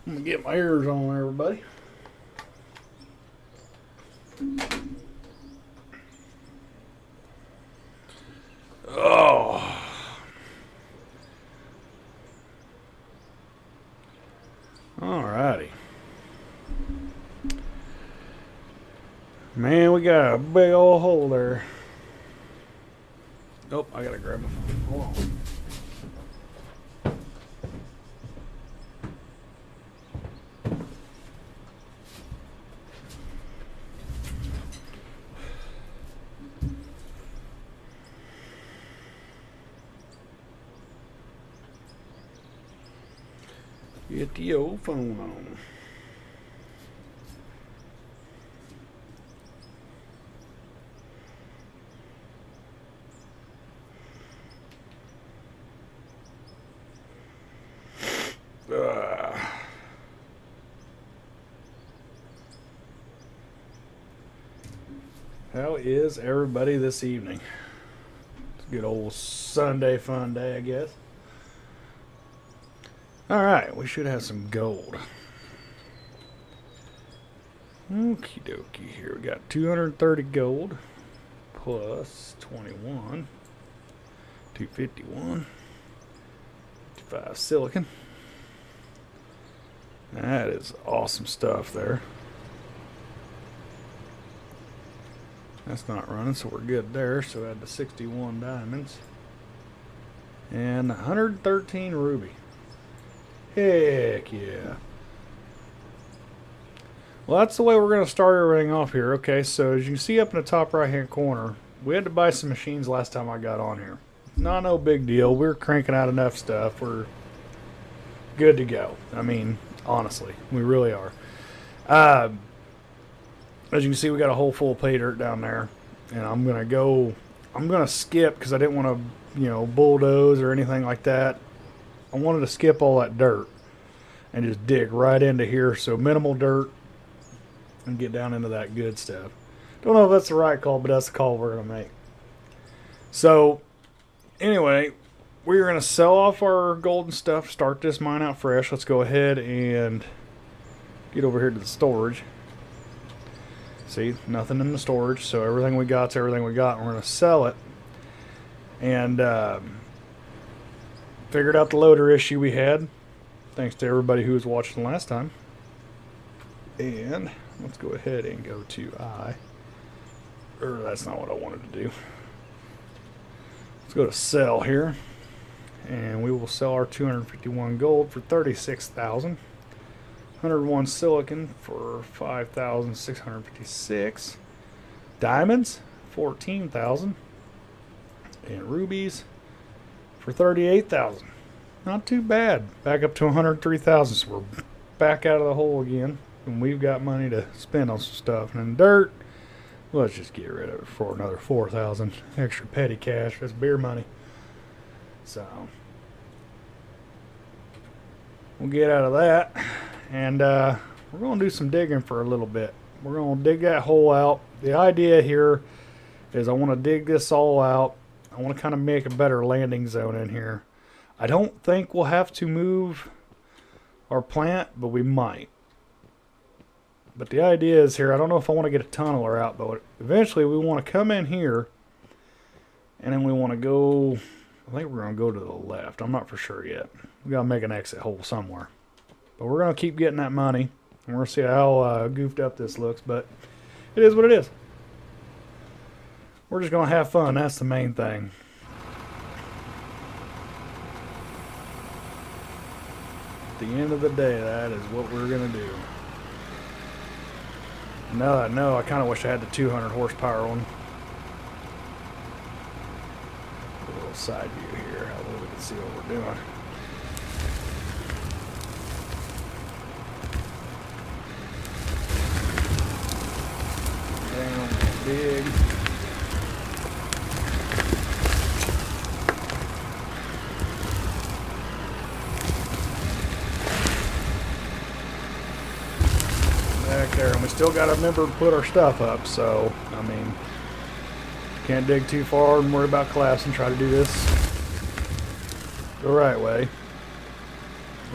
I'm gonna get my ears on, everybody. Oh. Alrighty. Man, we got a big old hole there. Nope, I gotta grab my phone. Hold on. Get the old phone on. How is everybody this evening? It's a good old Sunday fun day, I guess. Alright, we should have some gold. Okie dokie, here we got 230 gold plus 21, 251, 55 silicon. That is awesome stuff there. That's not running, so we're good there. So add the 61 diamonds and 113 ruby. Heck yeah. Well, that's the way we're going to start everything off here. Okay, so as you can see up in the top right hand corner, we had to buy some machines last time I got on here. Not no big deal. We're cranking out enough stuff. We're good to go. I mean, honestly, we really are. As you can see, we got a hole full of pay dirt down there. And I'm going to skip because I didn't want to, bulldoze or anything like that. I wanted to skip all that dirt and just dig right into here. So minimal dirt and get down into that good stuff. Don't know if that's the right call, but that's the call we're going to make. So anyway, we're going to sell off our golden stuff, start this mine out fresh. Let's go ahead and get over here to the storage. See, nothing in the storage, so everything we got's everything we got, and we're going to sell it. And figured out the loader issue we had, thanks to everybody who was watching last time. And let's go ahead and go to that's not what I wanted to do. Let's go to sell here, and we will sell our 251 gold for 36,000. 101 silicon for 5,656. Diamonds, 14,000. And rubies for 38,000. Not too bad. Back up to 103,000. So we're back out of the hole again. And we've got money to spend on some stuff. And dirt, let's just get rid of it for another 4,000 extra petty cash. That's beer money. So we'll get out of that. And we're going to do some digging for a little bit. We're going to dig that hole out. The idea here is I want to dig this all out. I want to kind of make a better landing zone in here. I don't think we'll have to move our plant, but we might. But the idea is here, I don't know if I want to get a tunneler out, but eventually we want to come in here, and then we want to go, I think we're going to go to the left. I'm not for sure yet. We got to make an exit hole somewhere. But we're going to keep getting that money, and we're going to see how goofed up this looks, but it is what it is. We're just going to have fun. That's the main thing. At the end of the day, that is what we're going to do. Now that I know, I kind of wish I had the 200 horsepower one. A little side view here, although we can see what we're doing. Big. Back there, and we still got to remember to put our stuff up, so I mean, can't dig too far and worry about collapse and try to do this the right way.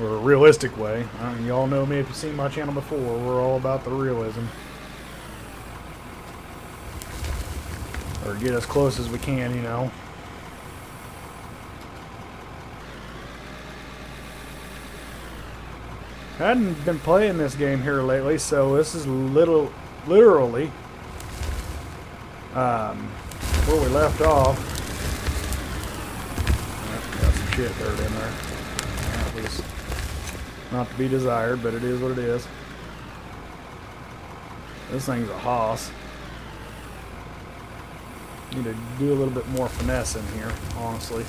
or a realistic way. Y'all know me if you've seen my channel before. We're all about the realism. Or get as close as we can, you know. I hadn't been playing this game here lately, so this is literally where we left off. Got some shit dirt in there. That was not to be desired, but it is what it is. This thing's a hoss. Need to do a little bit more finesse in here, honestly.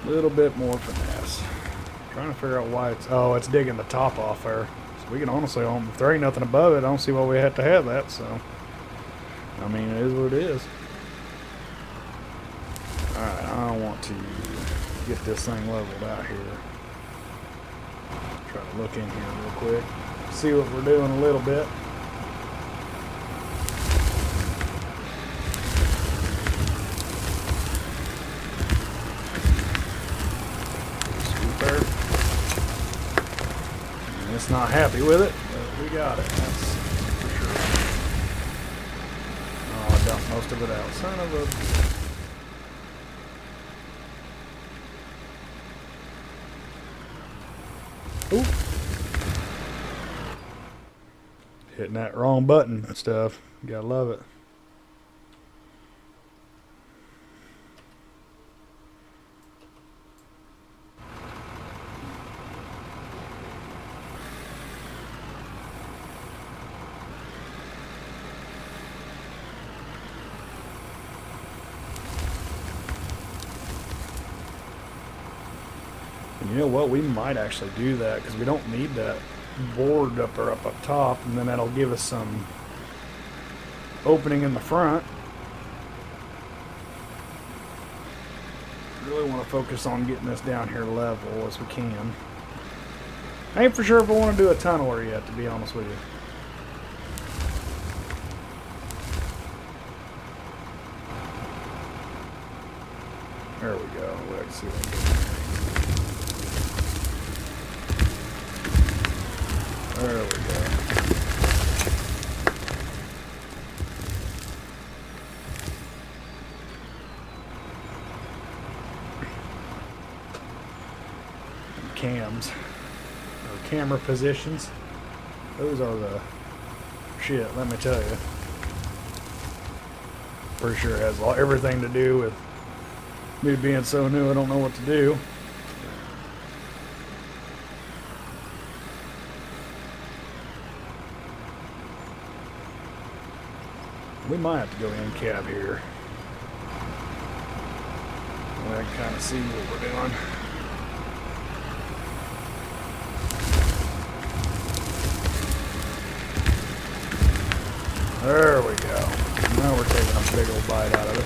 Little bit more finesse. Trying to figure out why it's digging the top off there. So we can honestly, if there ain't nothing above it, I don't see why we have to have that. So, I mean, it is what it is. Alright, I want to get this thing leveled out here. Try to look in here real quick. See what we're doing a little bit. It's not happy with it, but we got it, that's for sure. Oh, I dumped most of it out. Son of a... Oop. Hitting that wrong button and stuff. You gotta love it. And you know what? We might actually do that because we don't need that board up top, and then that'll give us some opening in the front. Really want to focus on getting this down here level as we can. I ain't for sure if I want to do a tunneler yet, to be honest with you. There we go. Let's see what we can do. There we go. Cams, or camera positions. Those are the shit, let me tell you. Pretty sure it has everything to do with me being so new I don't know what to do. We might have to go in cab here. I can kind of see what we're doing. There we go. Now we're taking a big old bite out of it.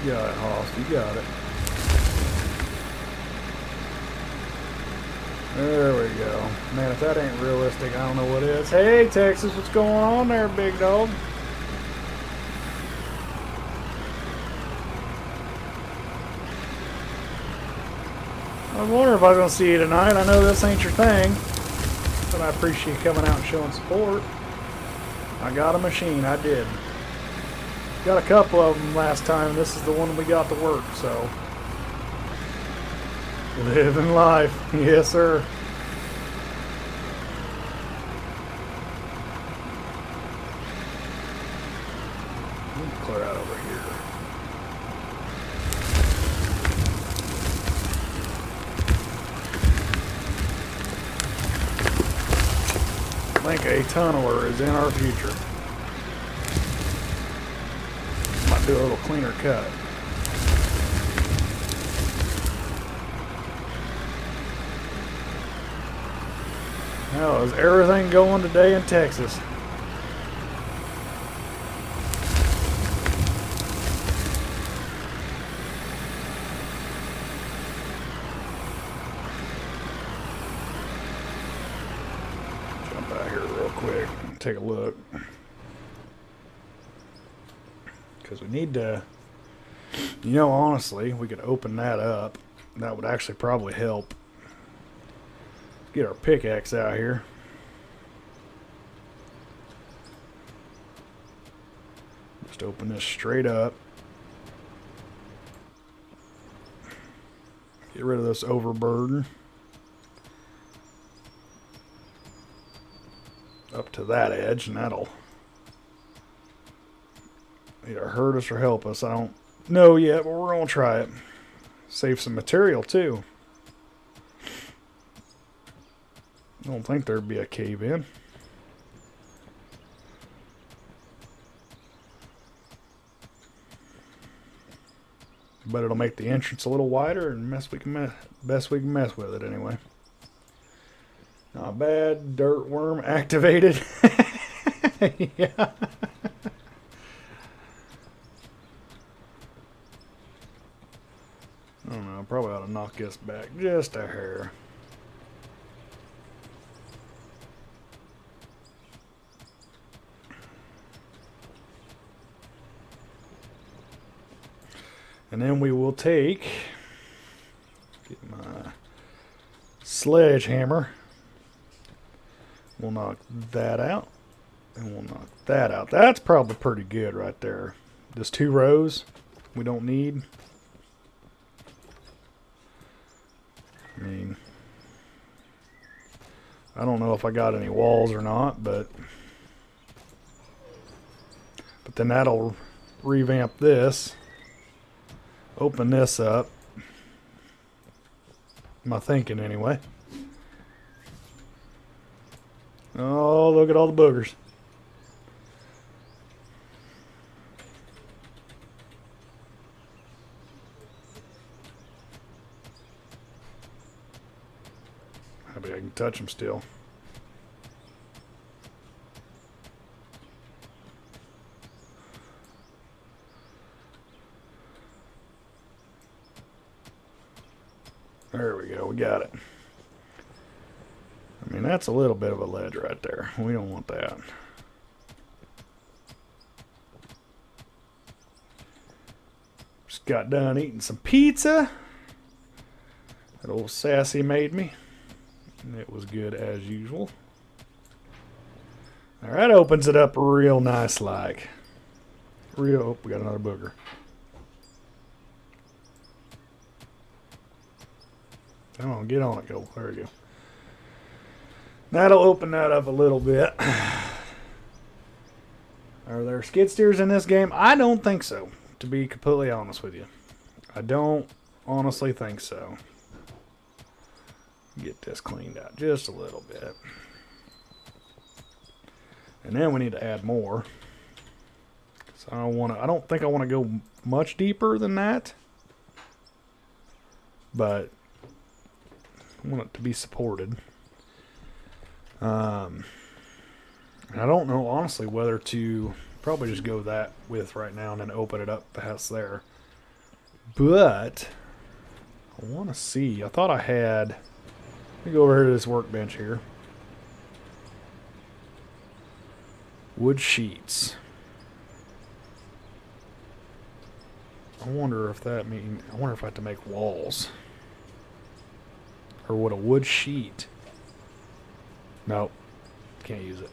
You got it, Hoss. You got it. There we go. Man, if that ain't realistic, I don't know what is. Hey, Texas, what's going on there, big dog? I was wondering if I was going to see you tonight. I know this ain't your thing, but I appreciate you coming out and showing support. I got a machine, I did. Got a couple of them last time. This is the one we got to work, so... Living life. Yes, sir. Let me clear out over here. I think a tunneler is in our future. Might do a little cleaner cut. How is everything going today in Texas? take a look. Because we need to, you know, honestly, we could open that up. That would actually probably help. Get our pickaxe out here. Just open this straight up. Get rid of this overburden. Up to that edge, and that'll either hurt us or help us. I don't know yet, but we're going to try it. Save some material, too. I don't think there'd be a cave in. But it'll make the entrance a little wider and best we can mess with it anyway. Not bad. Dirt worm activated. Yeah. I don't know. I probably ought to knock this back just a hair. And then we will get my sledgehammer. We'll knock that out. And we'll knock that out. That's probably pretty good right there. Just 2 rows we don't need. I mean, I don't know if I got any walls or not, but then that'll revamp this. Open this up. My thinking anyway. Oh, look at all the boogers. Maybe I can touch them still. There we go, we got it. I mean, that's a little bit of a ledge right there. We don't want that. Just got done eating some pizza that old Sassy made me. And it was good as usual. All right, opens it up real nice like. Oh, we got another booger. Come on, get on it, go. There you go. That'll open that up a little bit. Are there skid steers in this game? I don't think so, to be completely honest with you. I don't honestly think so. Get this cleaned out just a little bit. And then we need to add more. So I don't think I want to go much deeper than that. But I want it to be supported. I don't know honestly whether to probably just go that width right now and then open it up past there. But I want to see. I thought I had. Let me go over here to this workbench here. Wood sheets. I wonder if that means. I wonder if I have to make walls. Or would a wood sheet? Nope. Can't use it.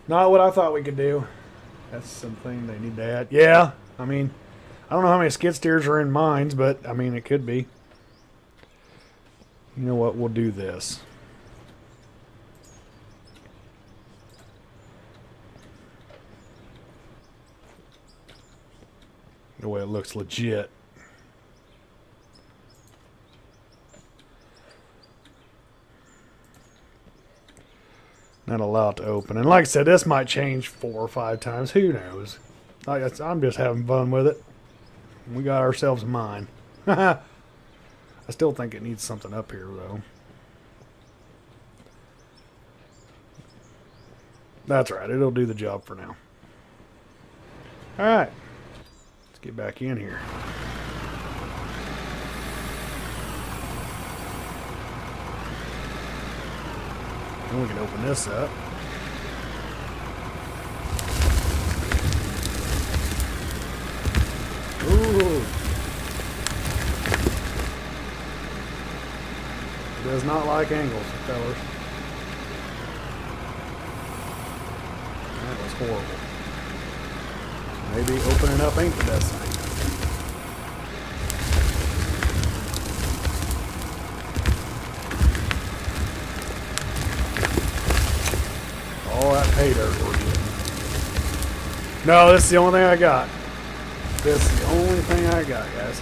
Not what I thought we could do. That's something they need to add. Yeah, I mean, I don't know how many skid steers are in mines, but I mean, it could be. You know what? We'll do this. The way it looks legit. Not allowed to open. And like I said, this might change 4 or 5 times. Who knows? I'm just having fun with it. We got ourselves a mine. I still think it needs something up here, though. That's right. It'll do the job for now. All right. Let's get back in here. Then we can open this up. Ooh. It does not like angles, fellas. That was horrible. Maybe opening up ain't the best thing. All that PayDirt we're getting. No, this is the only thing I got. This is the only thing I got, guys.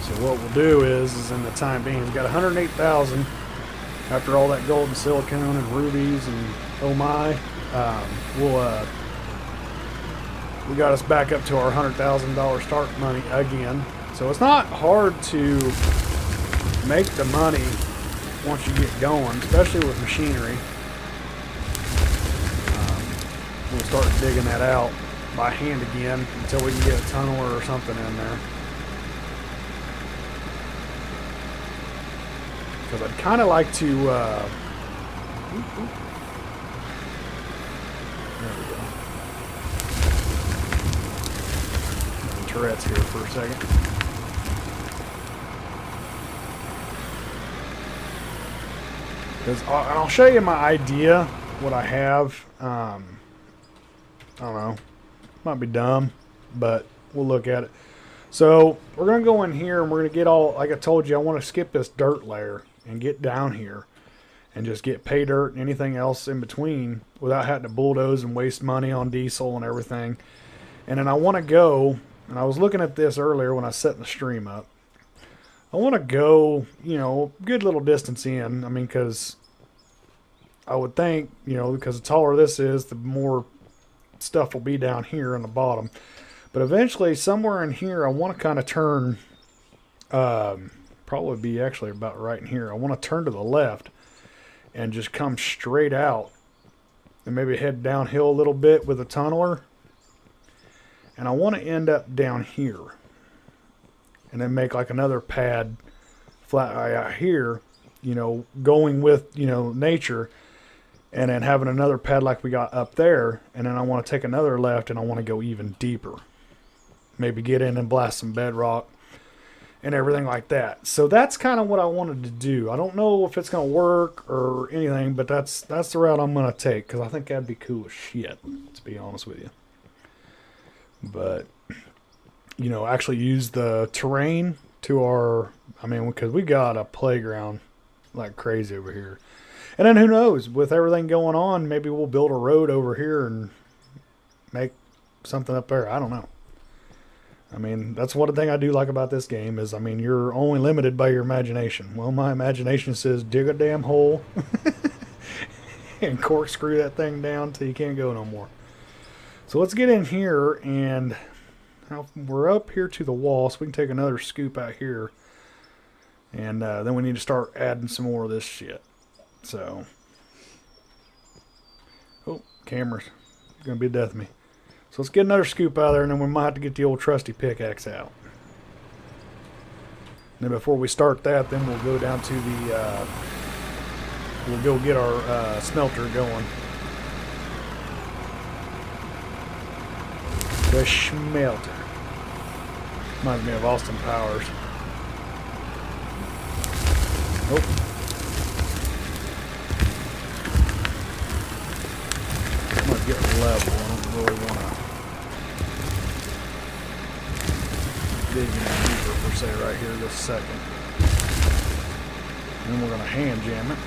So what we'll do is in the time being, we've got 108,000 after all that gold and silicone and rubies and oh my. We got us back up to our $100,000 start money again. So it's not hard to make the money once you get going, especially with machinery. We'll start digging that out by hand again until we can get a tunneler or something in there. Because I'd kind of like to... there we go. Tourette's here for a second. I'll show you my idea, what I have. I don't know. Might be dumb, but we'll look at it. So we're going to go in here and we're going to get all, like I told you, I want to skip this dirt layer and get down here and just get pay dirt and anything else in between without having to bulldoze and waste money on diesel and everything. And then I want to go, and I was looking at this earlier when I was setting the stream up. I want to go, you know, good little distance in. I mean, because I would think, you know, because the taller this is, the more stuff will be down here on the bottom. But eventually, somewhere in here, I want to kind of turn, probably be actually about right in here. I want to turn to the left and just come straight out and maybe head downhill a little bit with a tunneler. And I want to end up down here. And then make like another pad flat out here, you know, going with, you know, nature. And then having another pad like we got up there. And then I want to take another left and I want to go even deeper. Maybe get in and blast some bedrock and everything like that. So that's kind of what I wanted to do. I don't know if it's going to work or anything, but that's the route I'm going to take. Because I think that'd be cool as shit, to be honest with you. But... you know, actually use the terrain to our, I mean, because we got a playground like crazy over here. And then who knows, with everything going on, maybe we'll build a road over here and make something up there. I don't know. I mean, that's one thing I do like about this game is, I mean, you're only limited by your imagination. Well, my imagination says dig a damn hole and corkscrew that thing down till you can't go no more. So let's get in here and... now we're up here to the wall, so we can take another scoop out here. And then we need to start adding some more of this shit. So. Oh, camera's going to be death of me. So let's get another scoop out there, and then we might have to get the old trusty pickaxe out. And then before we start that, then we'll go down to the... we'll go get our smelter going. The smelter. Reminds me of Austin Powers. Nope. I'm going to get level. I don't really want to dig in deeper per se right here this second. And then we're going to hand jam it.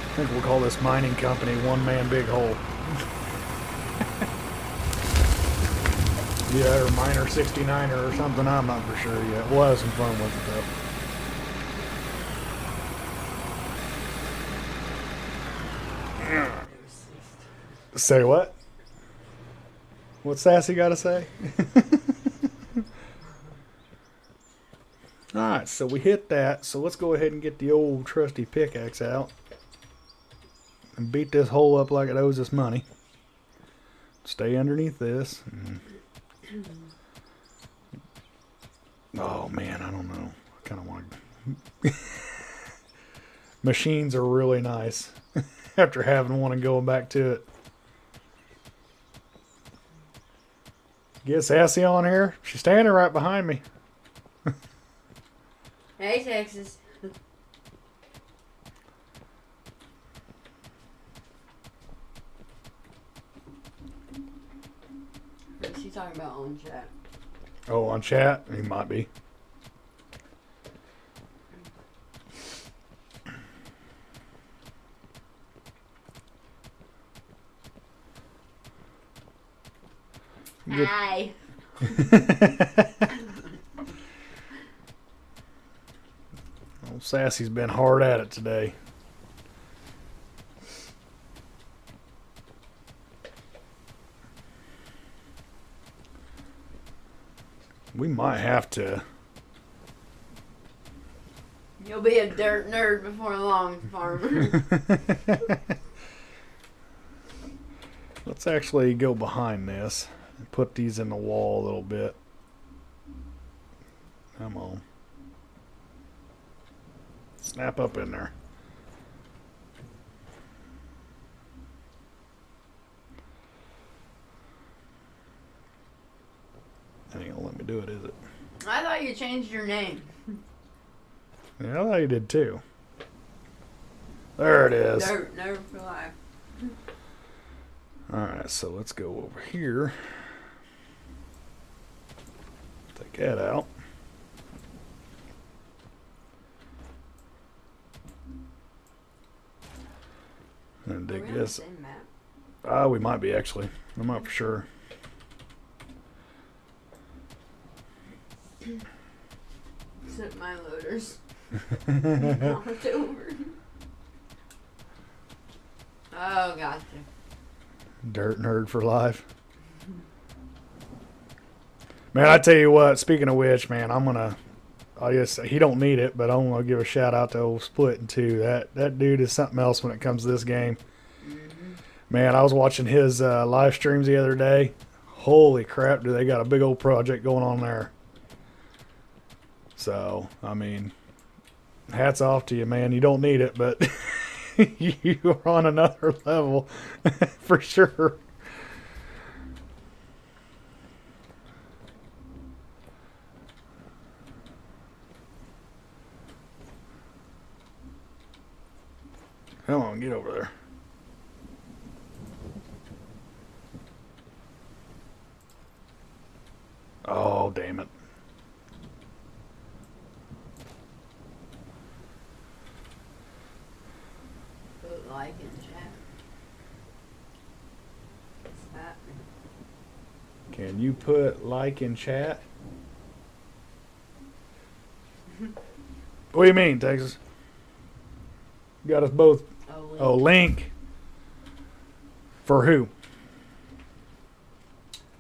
I think we'll call this mining company One Man Big Hole. Yeah, or Miner 69er or something. I'm not for sure yet. We'll have some fun with it though. Say what? What's Sassy got to say? Alright, so we hit that. So let's go ahead and get the old trusty pickaxe out. and beat this hole up like it owes us money. Stay underneath this. Oh man, I don't know. I kind of want to. Machines are really nice after having one and going back to it. Get Sassy on here. She's standing right behind me. Hey, Texas. What's she talking about on chat? Oh, on chat? He might be. Hi. Old Sassy's been hard at it today. We might have to. You'll be a dirt nerd before long, farmer. Let's actually go behind this and put these in the wall a little bit. Come on. Snap up in there. That ain't gonna let me do it, is it? I thought you changed your name. Yeah, I thought you did too. There it is. Dirt nerd for life. Alright, so let's go over here. Take that out. And dig this. Same map. We might be actually. I'm not for sure. Except my loaders. Knocked over. Oh, gotcha. Dirt nerd for life. Man, I tell you what, speaking of which, man, I guess he don't need it, but I'm gonna give a shout out to old Split in 2. That dude is something else when it comes to this game. Mm-hmm. Man, I was watching his live streams the other day. Holy crap, do they got a big old project going on there. So, I mean, hats off to you, man. You don't need it, but you are on another level for sure. Come on, get over there. Oh, damn it. Put like in chat. What's that? Can you put like in chat? What do you mean, Texas? Got us both. Oh, link. For who?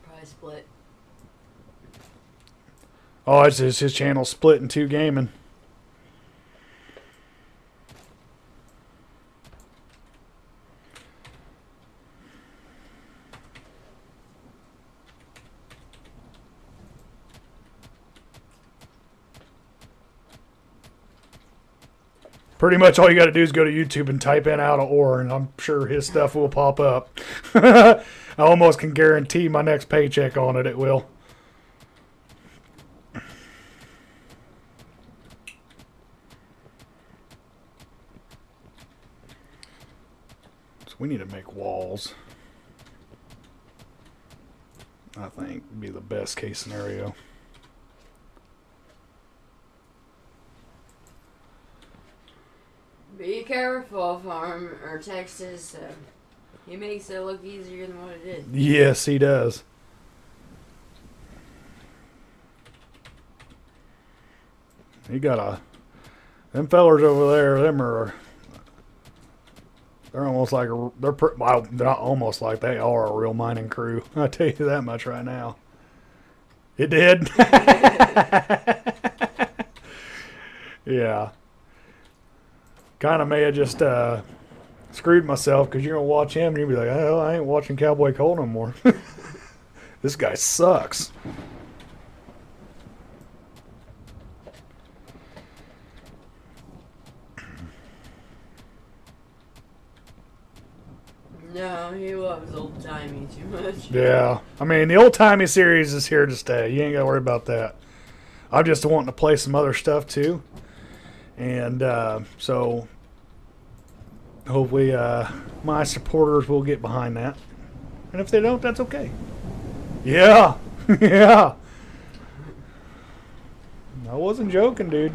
Probably Split. Oh, it's his channel Split in 2 Gaming. Pretty much all you got to do is go to YouTube and type in out of ore, and I'm sure his stuff will pop up. I almost can guarantee my next paycheck on it, it will. So we need to make walls. I think would be the best case scenario. Be careful, farm or Texas. He makes it look easier than what it is. Yes, he does. He got them fellers over there. They're almost like well, they're not almost like they are a real mining crew. I tell you that much right now. It did. Yeah. Kind of may have just screwed myself because you're gonna watch him and you'll be like, oh, I ain't watching Cowboy Cole no more. This guy sucks. No, he loves old timey too much. Yeah, I mean the old timey series is here to stay. You ain't gotta worry about that. I'm just wanting to play some other stuff too, and so hopefully my supporters will get behind that. And if they don't, that's okay. Yeah, yeah. I wasn't joking, dude.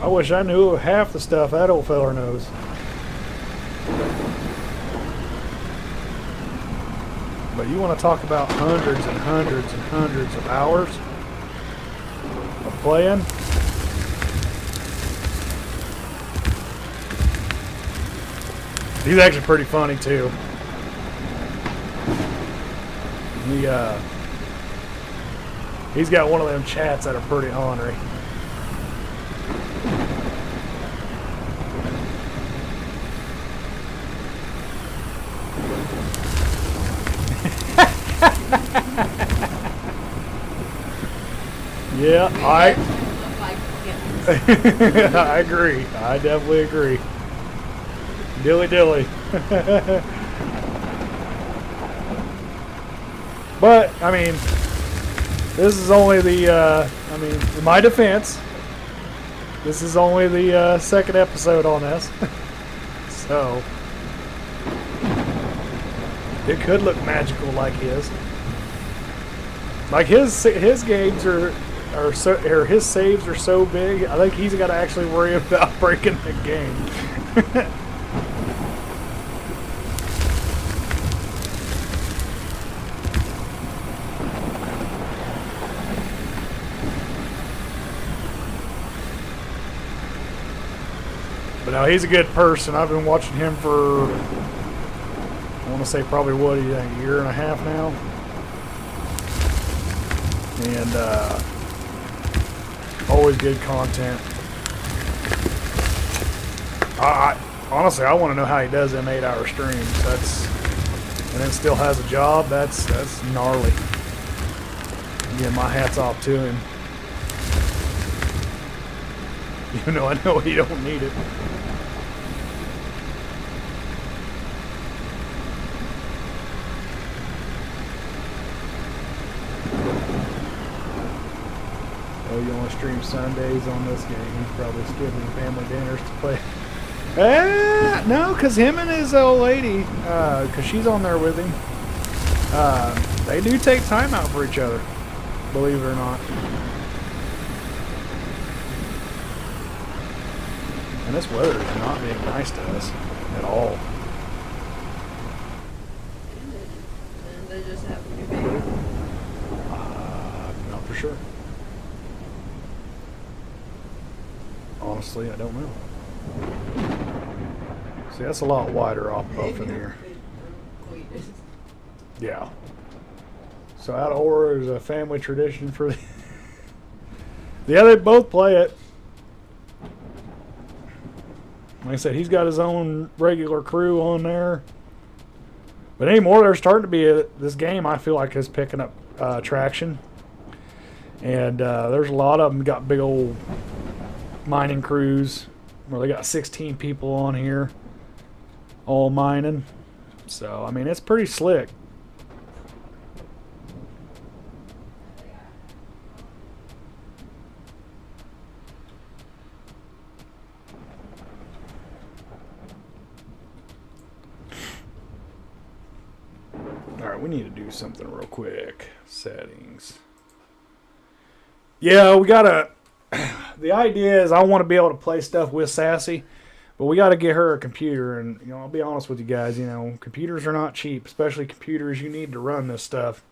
I wish I knew half the stuff that old feller knows. But you want to talk about hundreds and hundreds and hundreds of hours of playing? He's actually pretty funny too. He's got one of them chats that are pretty ornery. Yeah, I agree. I definitely agree. Dilly dilly. But I mean, this is only the. I mean, in my defense, this is only the second episode on this, so it could look magical like his. Like his games are so, or his saves are so big. I think he's got to actually worry about breaking the game. But no, he's a good person. I've been watching him for, I want to say probably what, a year and a half now. And always good content. I honestly, I want to know how he does them 8-hour streams. And then still has a job. That's gnarly. Again, my hat's off to him. Even though I know he don't need it. Oh, you only stream Sundays on this game. He's probably skipping family dinners to play. No, because him and his old lady, because she's on there with him, they do take time out for each other, believe it or not. And this weather is not being nice to us at all. And they just happen to be big. Not for sure. Honestly, I don't know. See, that's a lot wider off in here. Yeah. So out of order is a family tradition for the... Yeah, they both play it. Like I said, he's got his own regular crew on there. But anymore, there's starting to be this game I feel like is picking up traction. And there's a lot of them got big old mining crews where they got 16 people on here all mining. So, I mean, it's pretty slick. Alright, we need to do something real quick. Settings. Yeah, we gotta... The idea is I want to be able to play stuff with Sassy, but we got to get her a computer. And, you know, I'll be honest with you guys, you know, computers are not cheap, especially computers you need to run this stuff.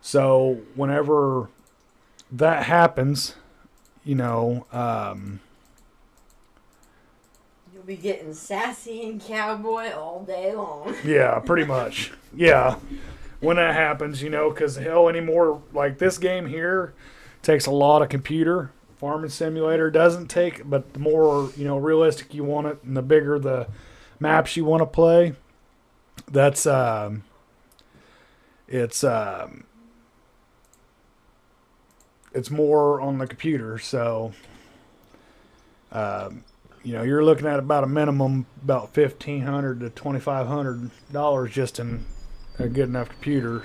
So whenever that happens, you know... You'll be getting Sassy and Cowboy all day long. Yeah, pretty much. Yeah. When that happens, you know, because hell, anymore, like this game here takes a lot of computer farming simulator. Doesn't take, but the more realistic you want it, and the bigger the maps you want to play, that's it's more on the computer. So you're looking at about a minimum about $1,500 to $2,500 just in a good enough computer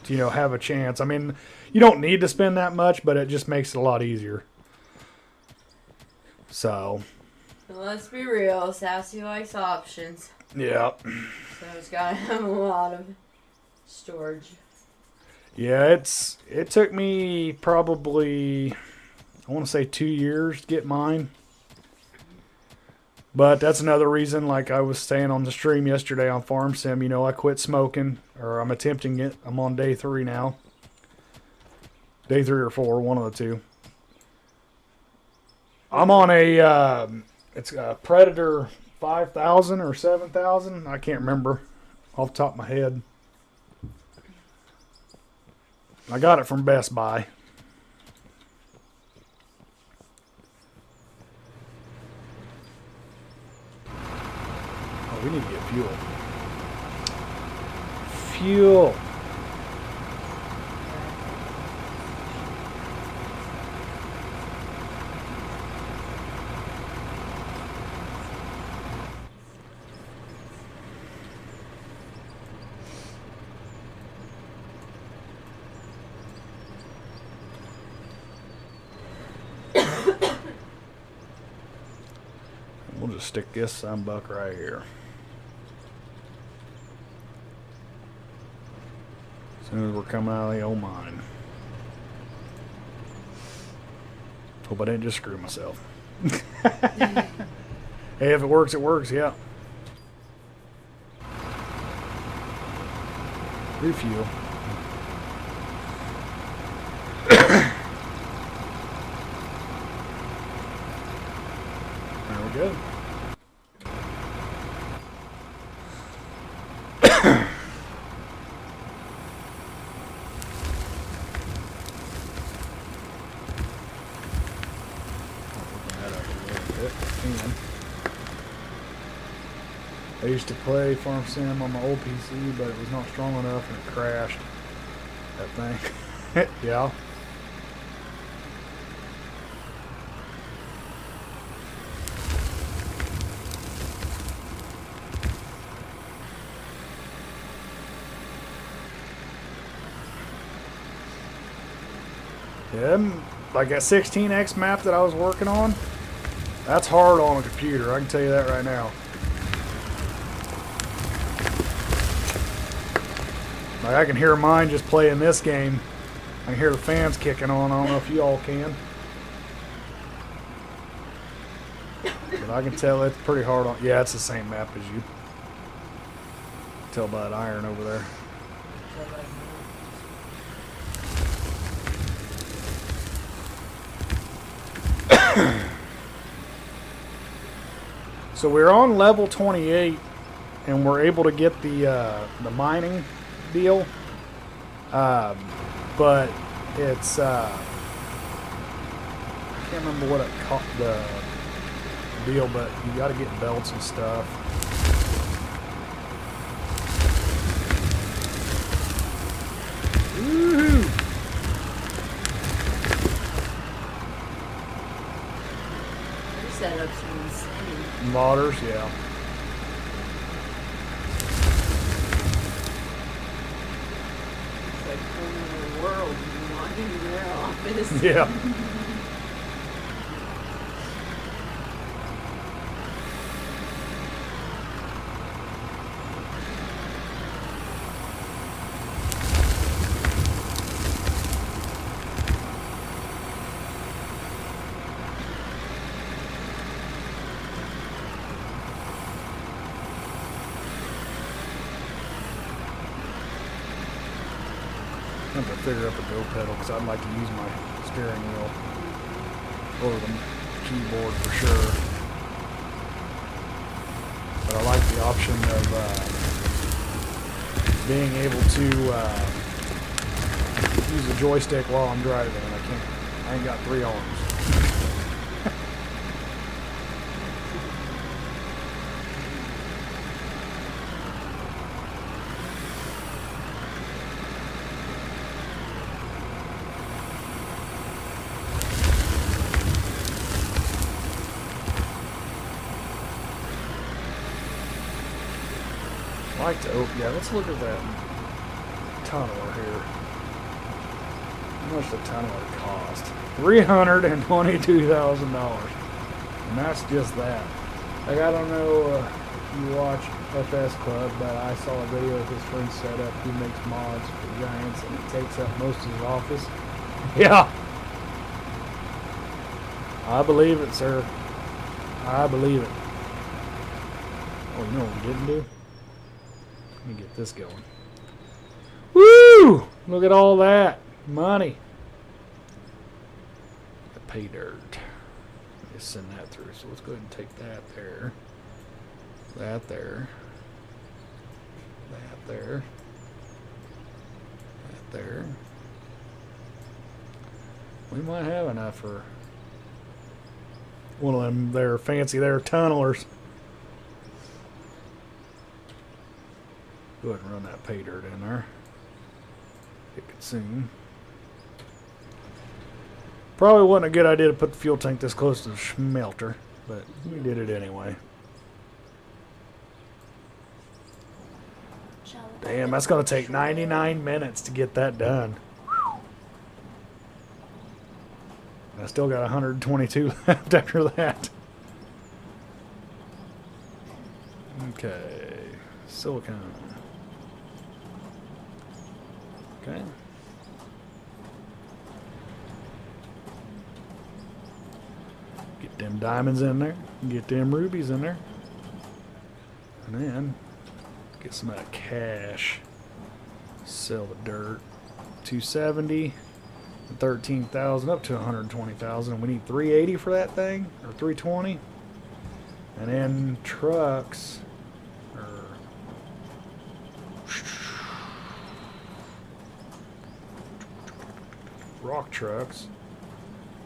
to have a chance. I mean, you don't need to spend that much, but it just makes it a lot easier. So let's be real, Sassy likes options. Yeah. So it's got to have a lot of storage. Yeah, it took me probably, I want to say 2 years to get mine. But that's another reason, like I was saying on the stream yesterday on Farm Sim, I quit smoking, or I'm attempting it. I'm on day 3 now. Day 3 or 4, one of the two. I'm on it's a Predator 5,000 or 7,000. I can't remember off the top of my head. I got it from Best Buy. Oh, we need to get fuel. Fuel. We'll just stick this sunbuck right here. As soon as we're coming out of the old mine. Hope I didn't just screw myself. Hey, if it works, it works, yeah. Refuel. There we go. I used to play Farm Sim on my old PC, but it was not strong enough and it crashed. That thing. Yeah. Yeah, like that 16x map that I was working on, that's hard on a computer, I can tell you that right now. Like I can hear mine just playing this game. I can hear the fans kicking on. I don't know if you all can. But I can tell it's pretty hard on. Yeah, it's the same map as you. Tell by that iron over there. So we're on level 28, and we're able to get the mining deal, but it's I can't remember what it caught the deal, but you got to get belts and stuff. Woohoo! Setups are insane. Modders, yeah. It's like whole other world. You walk into their office. Yeah. I'm going to figure out the go pedal because I'd like to use my steering wheel over the keyboard for sure. But I like the option of being able to use the joystick while I'm driving. And I ain't got 3 arms. I like to open. Yeah, let's look at that tunneler here. How much the tunneler cost? $322,000, and that's just that. Like, I don't know if you watch FS Club, but I saw a video of his friend set up. He makes mods for Giants, and it takes up most of his office. Yeah, I believe it, sir. I believe it. Oh, you know what we didn't do? Let me get this going. Woo! Look at all that money. The PayDirt. Just send that through. So let's go ahead and take that there. That there. That there. That there. We might have enough for one of them there fancy there tunnelers. Go ahead and run that PayDirt in there. It could soon. Probably wasn't a good idea to put the fuel tank this close to the smelter, but we did it anyway. Damn, that's going to take 99 minutes to get that done. I still got 122 left after that. Okay, silicone. Okay. Get them diamonds in there. Get them rubies in there. And then get some of that cash. Sell the dirt. 270. 13,000 up to 120,000. We need 380 for that thing, or 320. And then trucks, or rock trucks,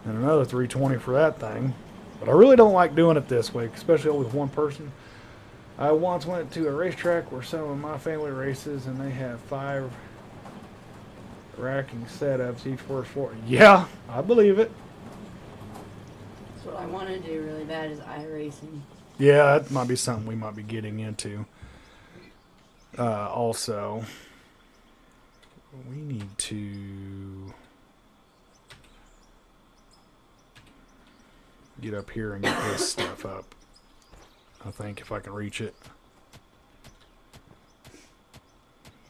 and another 320 for that thing. But I really don't like doing it this way, especially with one person. I once went to a racetrack where some of my family races, and they have 5 racking setups, each worth 4. Yeah, I believe it. That's what I want to do really bad is iRacing. Yeah, that might be something we might be getting into. Also, we need to get up here and get this stuff up. I think if I can reach it.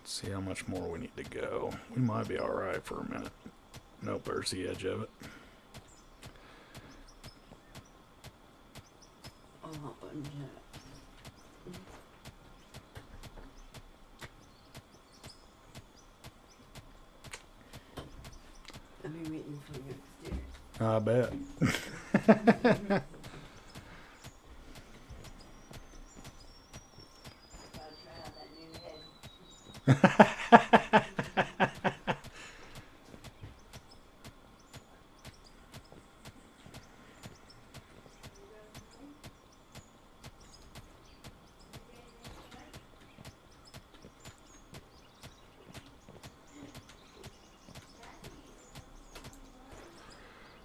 See how much more we need to go. We might be alright for a minute. Nope, there's the edge of it. Oh, yeah. I've been waiting for you upstairs. I bet. Gotta try out that new head.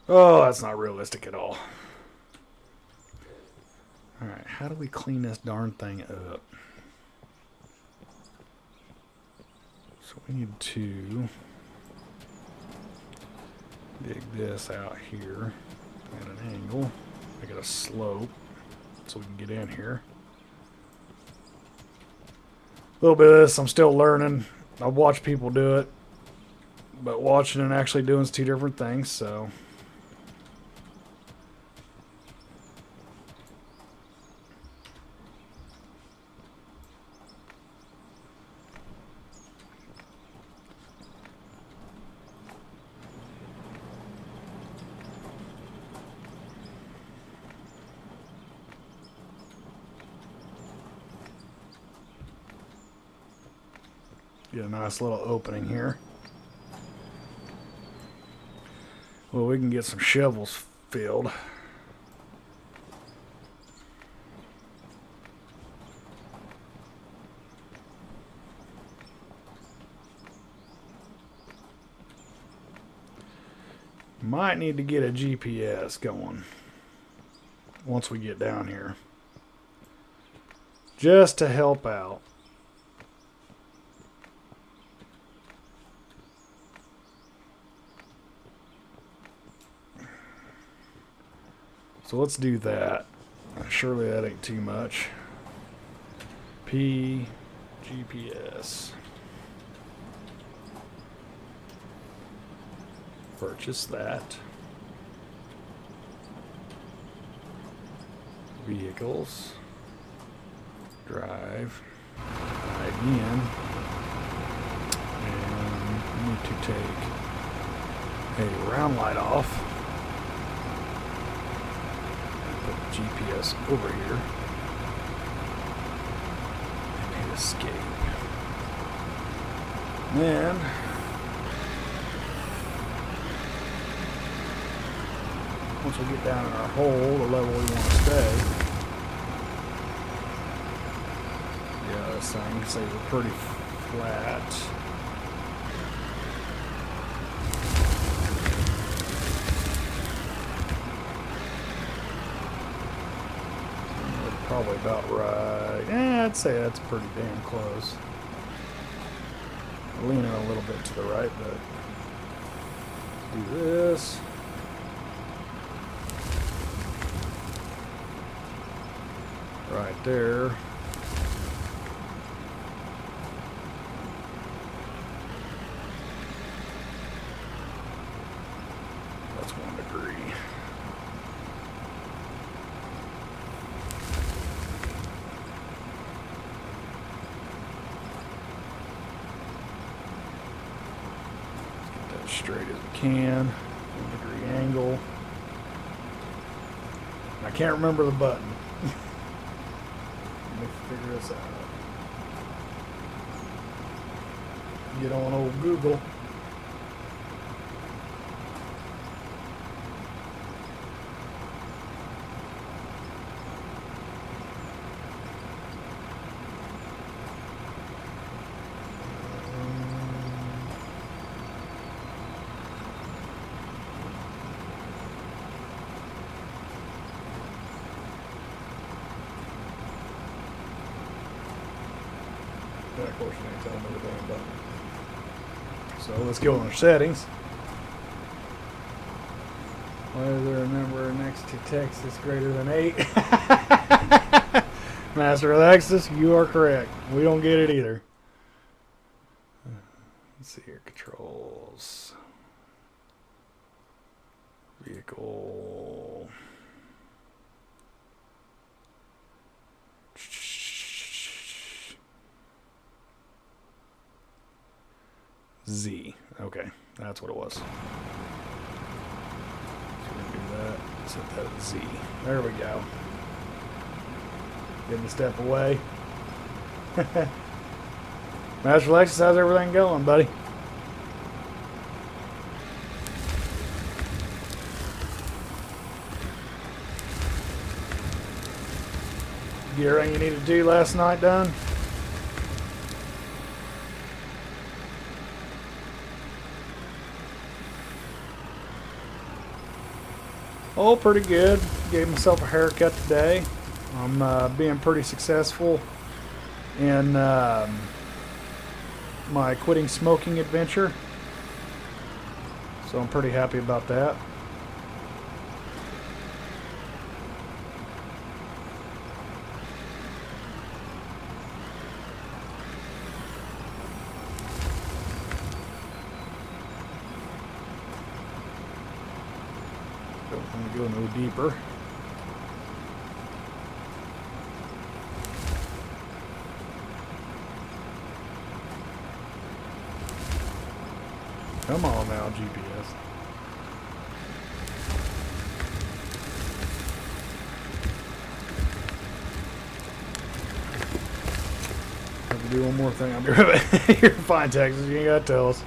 Oh, that's not realistic at all. Alright, how do we clean this darn thing up? So we need to dig this out here at an angle, make it a slope so we can get in here. A little bit of this I'm still learning. I've watched people do it, but watching and actually doing is 2 different things, so. Get a nice little opening here. Well, we can get some shovels filled. Might need to get a GPS going once we get down here, just to help out. So let's do that. Surely that ain't too much. P GPS. Purchase that. Vehicles. Drive. Again. And we need to take a round light off. Put the GPS over here. And hit escape. Then once we get down in our hole, the level we want to stay. Yeah, this thing can say we're pretty flat. Probably about right. I'd say that's pretty damn close. Leaning a little bit to the right, but do this. Right there. That's 1 degree. Straight as we can. 1 degree angle. I can't remember the button. Let me figure this out. Get on old Google. Of course, you ain't telling me the damn button. So let's go on our settings. Why is there a number next to Texas greater than 8? Master Alexis, you are correct. We don't get it either. Let's see here. Controls. Vehicle. Z. Okay, that's what it was. So we're going to do that. Set that at Z. There we go. Getting a step away. Master Alexis, how's everything going, buddy? Get everything you needed to do last night done? Oh, pretty good. Gave myself a haircut today. I'm being pretty successful in my quitting smoking adventure. So I'm pretty happy about that. Don't want to go no deeper. Come on now, GPS. Have to do one more thing. I'll be right back. You're fine, Texas. You ain't got to tell us.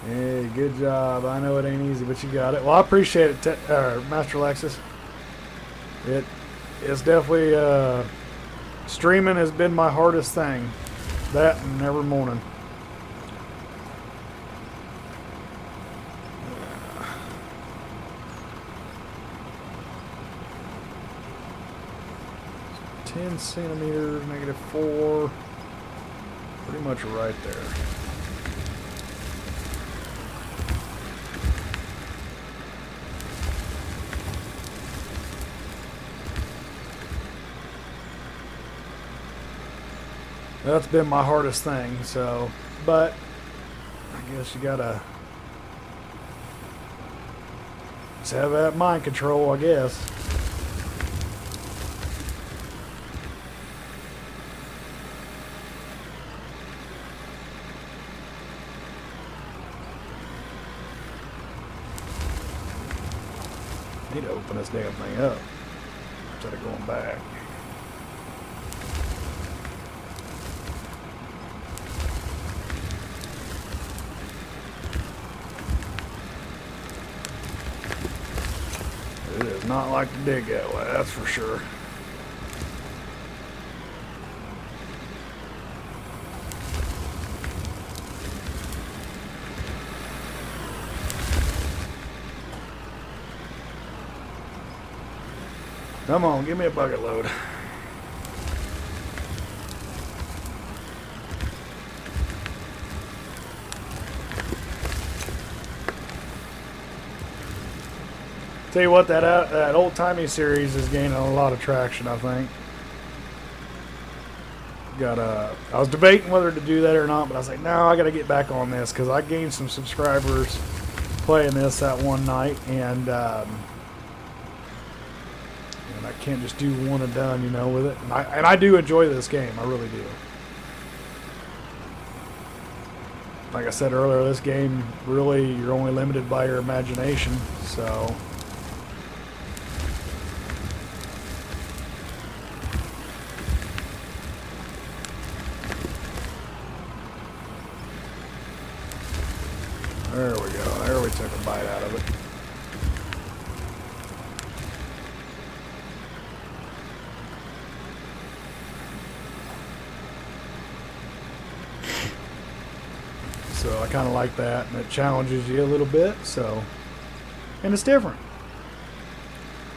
Hey, good job. I know it ain't easy, but you got it. Well, I appreciate it, Master Alexis. It's definitely streaming has been my hardest thing. That and every morning. 10 centimeters, -4. Pretty much right there. That's been my hardest thing, so, but I guess you gotta just have that mind control, I guess. Need to open this damn thing up instead of going back. It is not like to dig that way, that's for sure. Come on, give me a bucket load. Tell you what, that old-timey series is gaining a lot of traction, I think. I was debating whether to do that or not, but I was like, no, I got to get back on this because I gained some subscribers playing this that one night, and I can't just do one and done, you know, with it. And I do enjoy this game, I really do. Like I said earlier, this game, really, you're only limited by your imagination, so... There we go. There we took a bite out of it. So I kind of like that, and it challenges you a little bit, so... And it's different.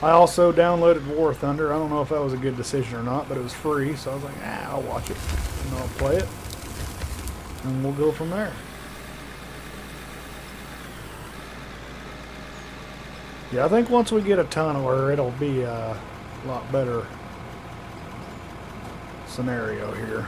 I also downloaded War Thunder. I don't know if that was a good decision or not, but it was free, so I was like, I'll watch it. And I'll play it. And we'll go from there. Yeah, I think once we get a tunneler, it'll be a lot better scenario here.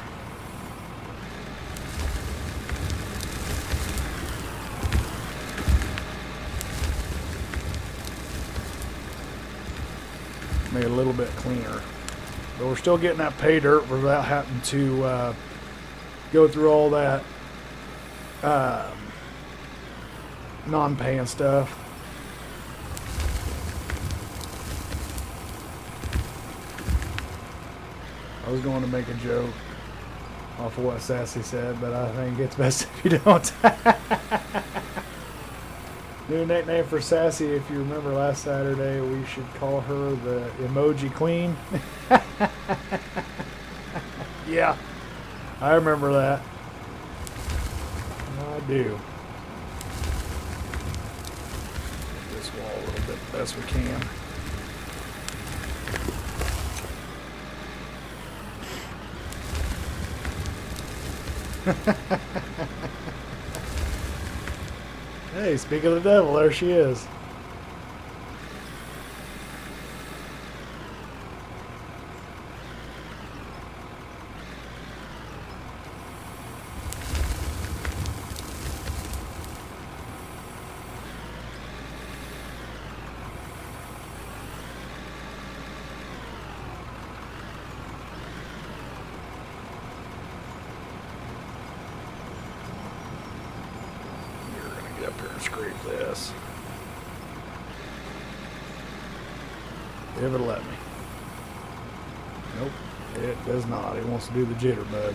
Made it a little bit cleaner. But we're still getting that pay dirt without having to go through all that non-paying stuff. I was going to make a joke off of what Sassy said, but I think it's best if you don't. New nickname for Sassy, if you remember last Saturday, we should call her the Emoji Queen. Yeah, I remember that. I do. This wall a little bit the best we can. Hey, speak of the devil, there she is. Up here and scrape this. If it'll let me. Nope, it does not. It wants to do the jitterbug.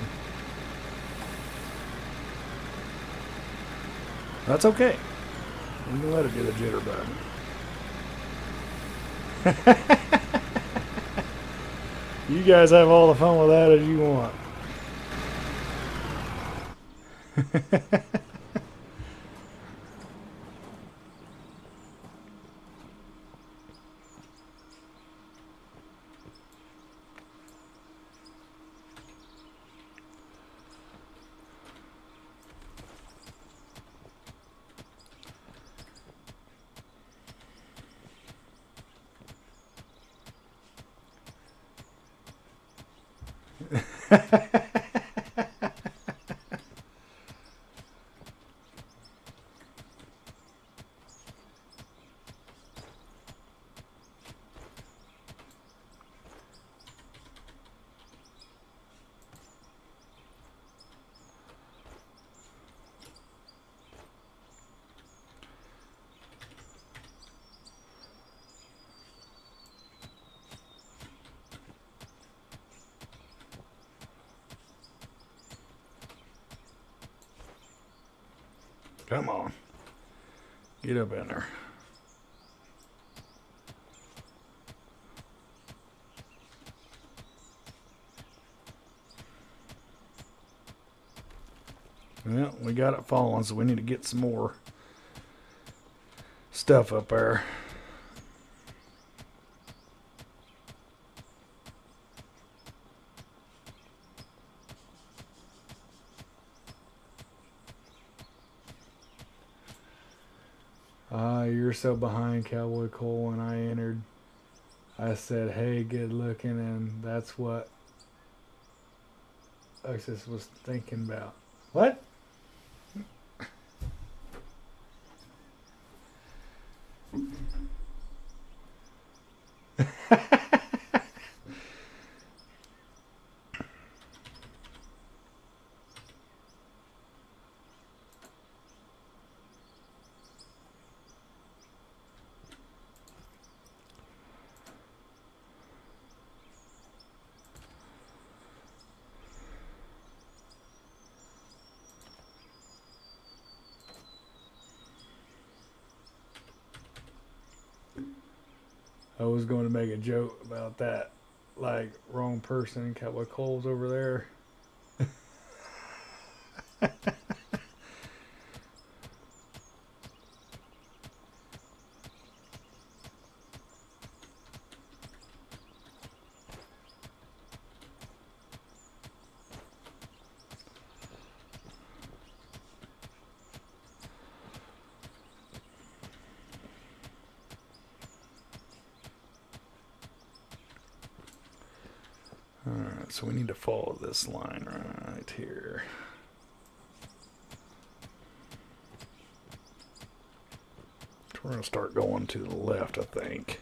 That's okay. We can let it do the jitterbug. You guys have all the fun with that as you want. Come on. Get up in there. Well, we got it falling, so we need to get some more stuff up there. You're so behind, Cowboy Cole. When I entered, I said, hey, good looking, and that's what Alexis was thinking about. What? I was going to make a joke about that. Like, wrong person, Cowboy Cole's over there. Alright, so we need to follow this line right here. We're going to start going to the left, I think.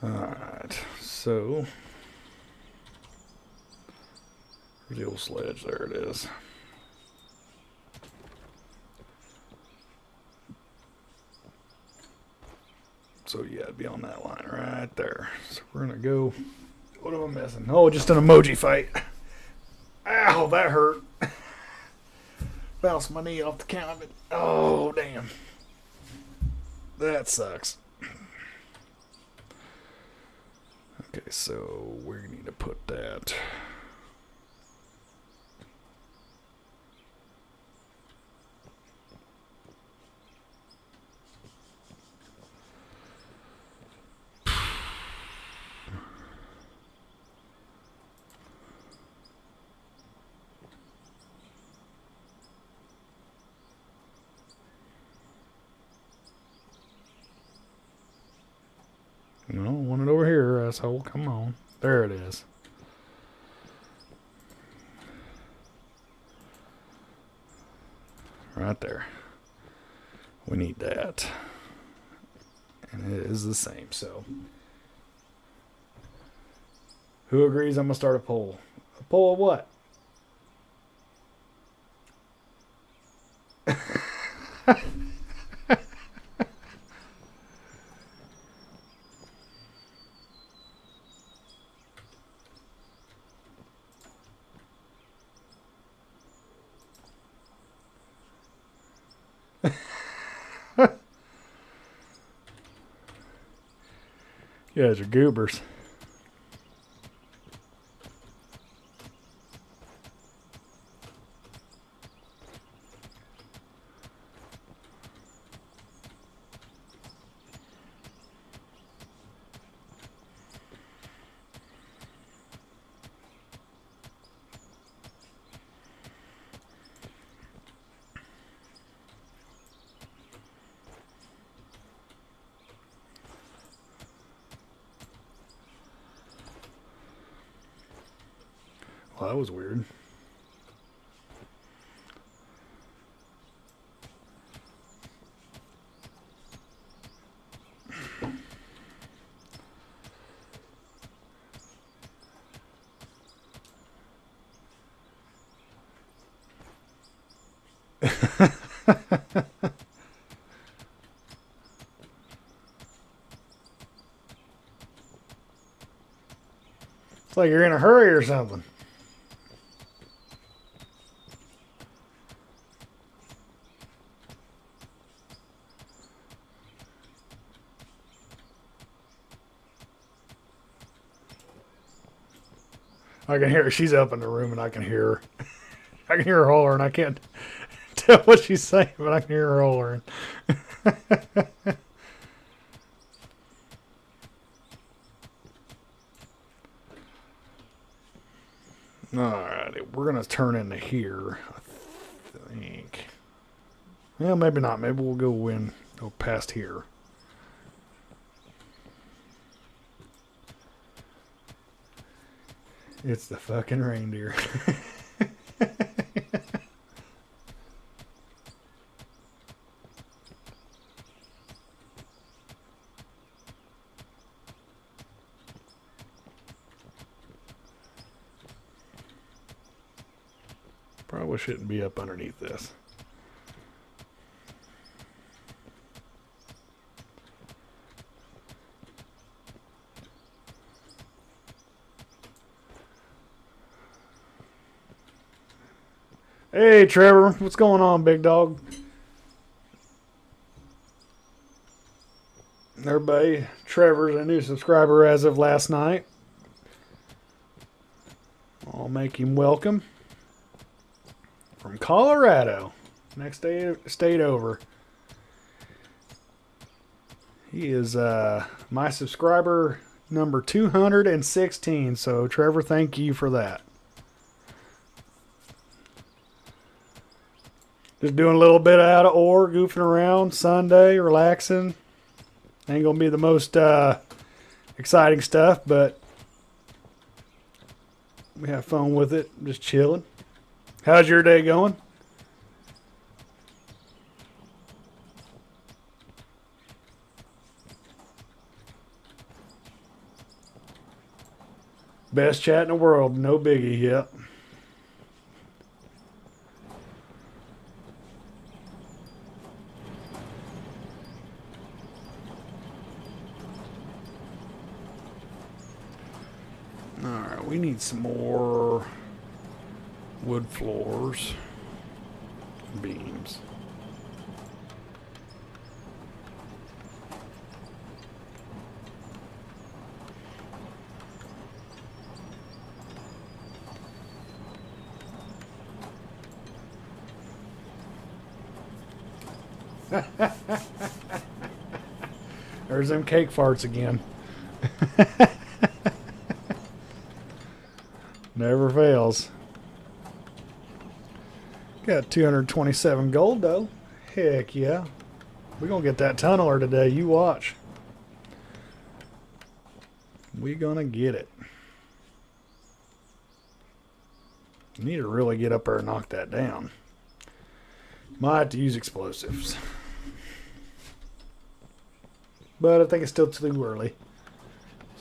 Alright, so the old sledge, there it is. So yeah, it'd be on that line right there. So we're gonna go. What am I missing? Oh, just an emoji fight. Ow, that hurt. Bounced my knee off the counter. Oh, damn. That sucks. Okay, so we need to put that. No, want it over here, asshole. Come on. There it is. Right there. We need that. And it is the same, so. Who agrees I'm going to start a poll? A poll of what? You guys are goobers. Well, that was weird. It's like you're in a hurry or something. I can hear her. She's up in the room and I can hear her. I can hear her hollering. I can't tell what she's saying, but I can hear her hollering. Alrighty, we're going to turn into here, I think. Well, maybe not. Maybe we'll go past here. It's the fucking reindeer. Probably shouldn't be up underneath this. Hey, Trevor. What's going on, big dog? Everybody, Trevor's a new subscriber as of last night. I'll make him welcome. From Colorado. Next state over. He is my subscriber number 216. So, Trevor, thank you for that. Just doing a little bit out of ore, goofing around, Sunday, relaxing. Ain't gonna be the most exciting stuff, but we have fun with it. Just chilling. How's your day going? Best chat in the world, no biggie. Yep. Alright, we need some more wood floors, beams. There's them cake farts again. Never fails. Got 227 gold though. Heck yeah. We're gonna get that tunneler today. You watch. We gonna get it. Need to really get up there and knock that down. Might have to use explosives. But I think it's still too early.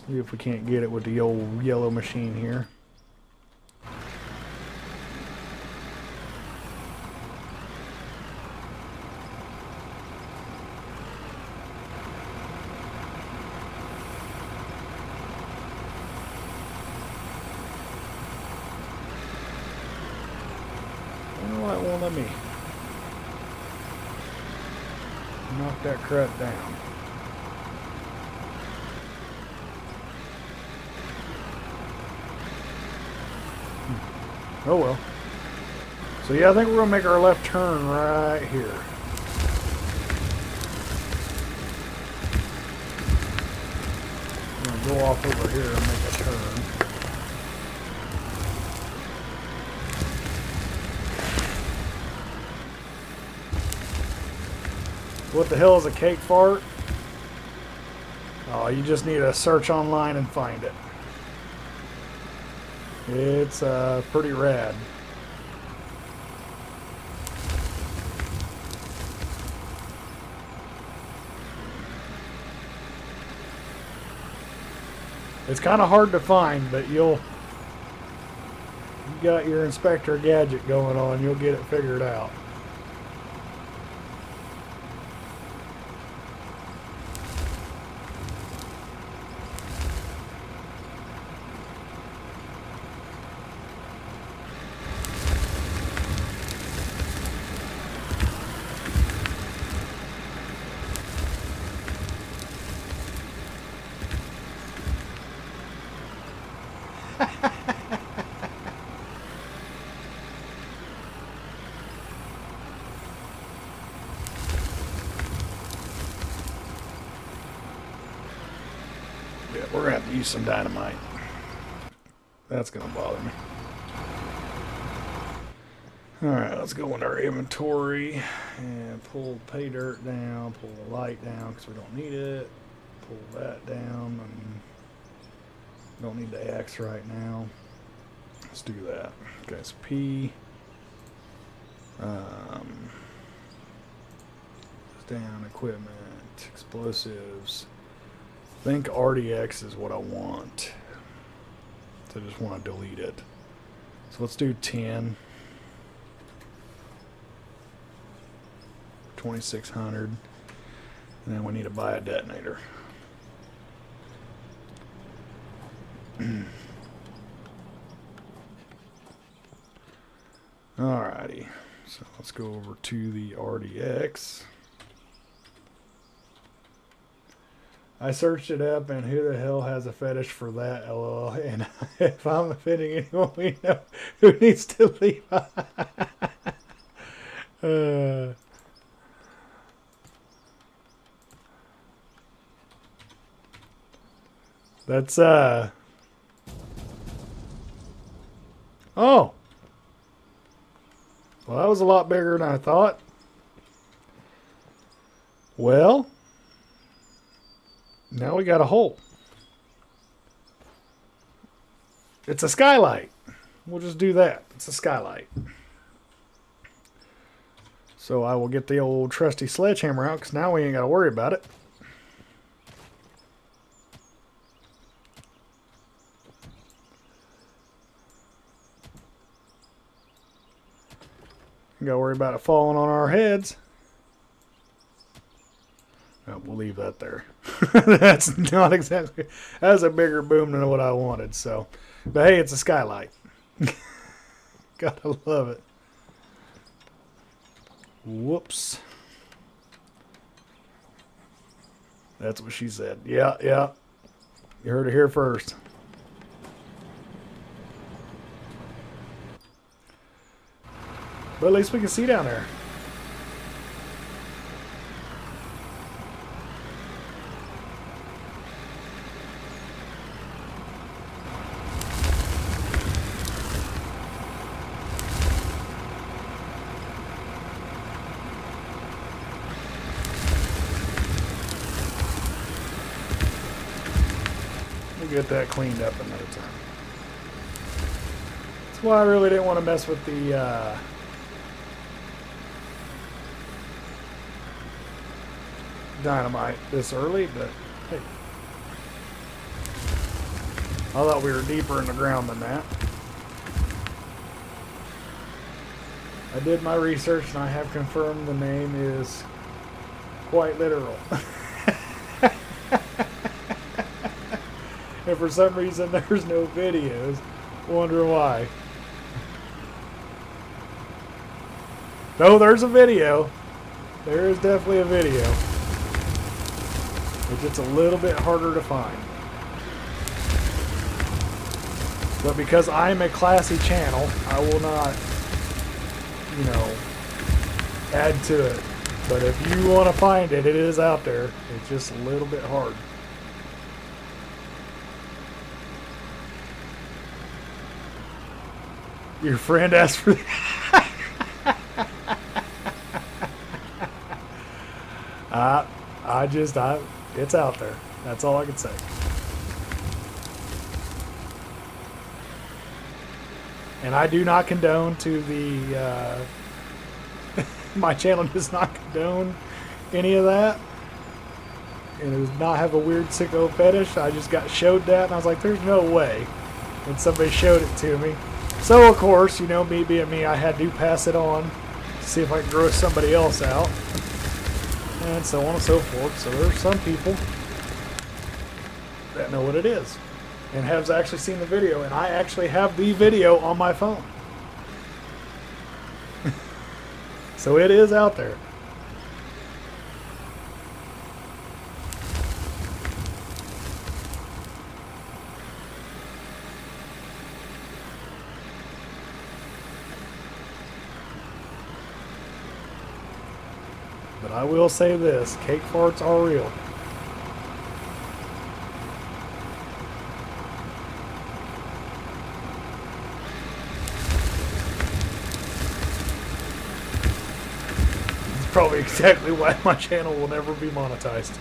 See if we can't get it with the old yellow machine here. It won't let me knock that crap down. Oh well. So yeah, I think we're gonna make our left turn right here. I'm gonna go off over here and make a turn. What the hell is a cake fart? Oh, you just need to search online and find it. It's pretty rad. It's kind of hard to find, but you got your Inspector Gadget going on, you'll get it figured out. Yeah, we're gonna have to use some dynamite. That's gonna bother me. Alright, let's go into our inventory and pull PayDirt down, pull the light down because we don't need it. Pull that down and don't need the X right now. Let's do that. Okay, so P. Down, equipment, explosives. I think RDX is what I want. So I just want to delete it. So let's do 10. 2600. And then we need to buy a detonator. Alrighty. So let's go over to the RDX. I searched it up, and who the hell has a fetish for that, lol. And if I'm offending anyone we know who needs to leave. That's, oh. Well, that was a lot bigger than I thought. Well, now we got a hole. It's a skylight. We'll just do that. It's a skylight. So I will get the old trusty sledgehammer out because now we ain't got to worry about it. Got to worry about it falling on our heads. Oh, we'll leave that there. That's not exactly. That's a bigger boom than what I wanted. So, but hey, it's a skylight. Gotta love it. Whoops. That's what she said. Yeah, yeah. You heard it here first. But at least we can see down there. We'll get that cleaned up another time. That's why I really didn't want to mess with the dynamite this early, but hey, I thought we were deeper in the ground than that. I did my research and I have confirmed the name is quite literal. And for some reason there's no videos. Wondering why. No, there's a video. There is definitely a video. It's just a little bit harder to find. But because I'm a classy channel, I will not, you know, add to it. But if you want to find it, it is out there. It's just a little bit hard. Your friend asked for it's out there. That's all I can say. And I do not condone to the, my channel does not condone any of that. And it does not have a weird sicko fetish. I just got showed that and I was like, there's no way. And somebody showed it to me. So of course, you know, me being me, I had to pass it on to see if I could gross somebody else out. And so on and so forth. So there's some people that know what it is. And have actually seen the video. And I actually have the video on my phone. So it is out there. But I will say this, cake farts are real. It's probably exactly why my channel will never be monetized.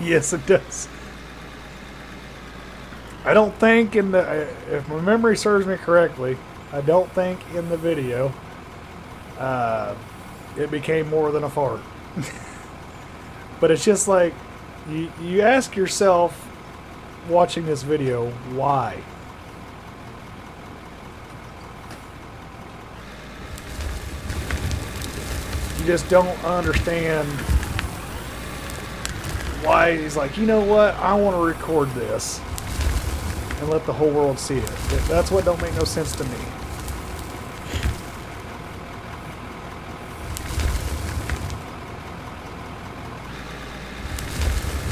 Yes, it does. I don't think in the, if my memory serves me correctly, I don't think in the video it became more than a fart. But it's just like, you ask yourself watching this video, why? You just don't understand why he's like, you know what, I want to record this and let the whole world see it. That's what don't make no sense to me.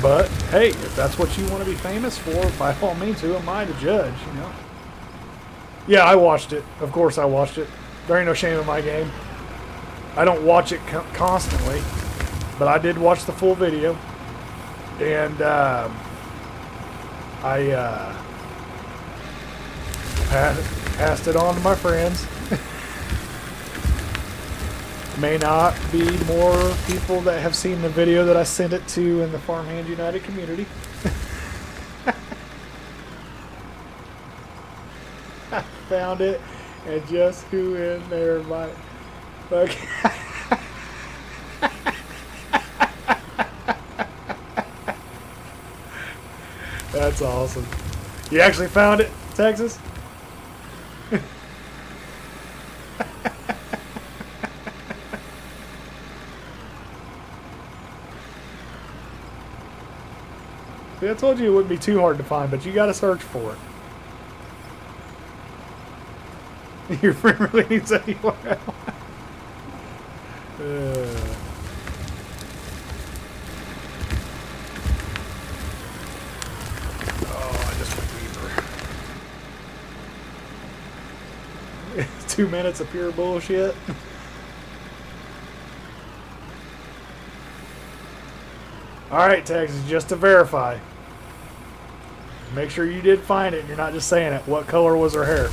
But hey, if that's what you want to be famous for, by all means, who am I to judge, you know? Yeah, I watched it. Of course I watched it. There ain't no shame in my game. I don't watch it constantly, but I did watch the full video. And I passed it on to my friends. May not be more people that have seen the video that I sent it to in the Farmhand United community. I found it, and just who in there might fuck. That's awesome. You actually found it, Texas? See, I told you it wouldn't be too hard to find, but you gotta search for it. Your friend really needs any more help. Oh, I just went deeper. 2 minutes of pure bullshit. Alright, Texas, just to verify. Make sure you did find it and you're not just saying it. What color was her hair?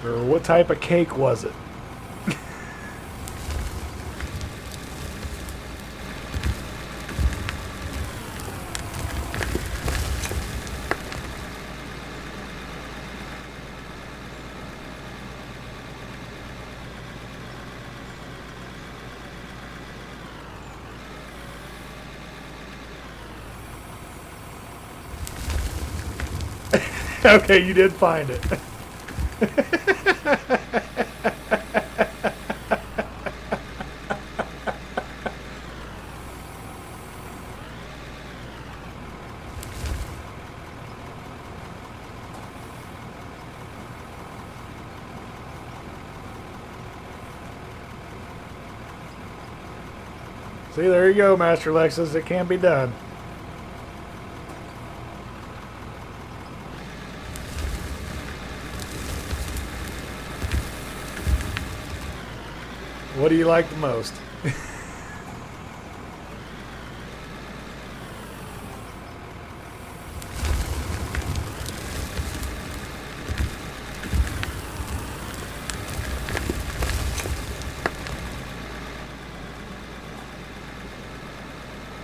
Or what type of cake was it? Okay, you did find it. See, there you go, Master Lexus. It can be done. What do you like the most?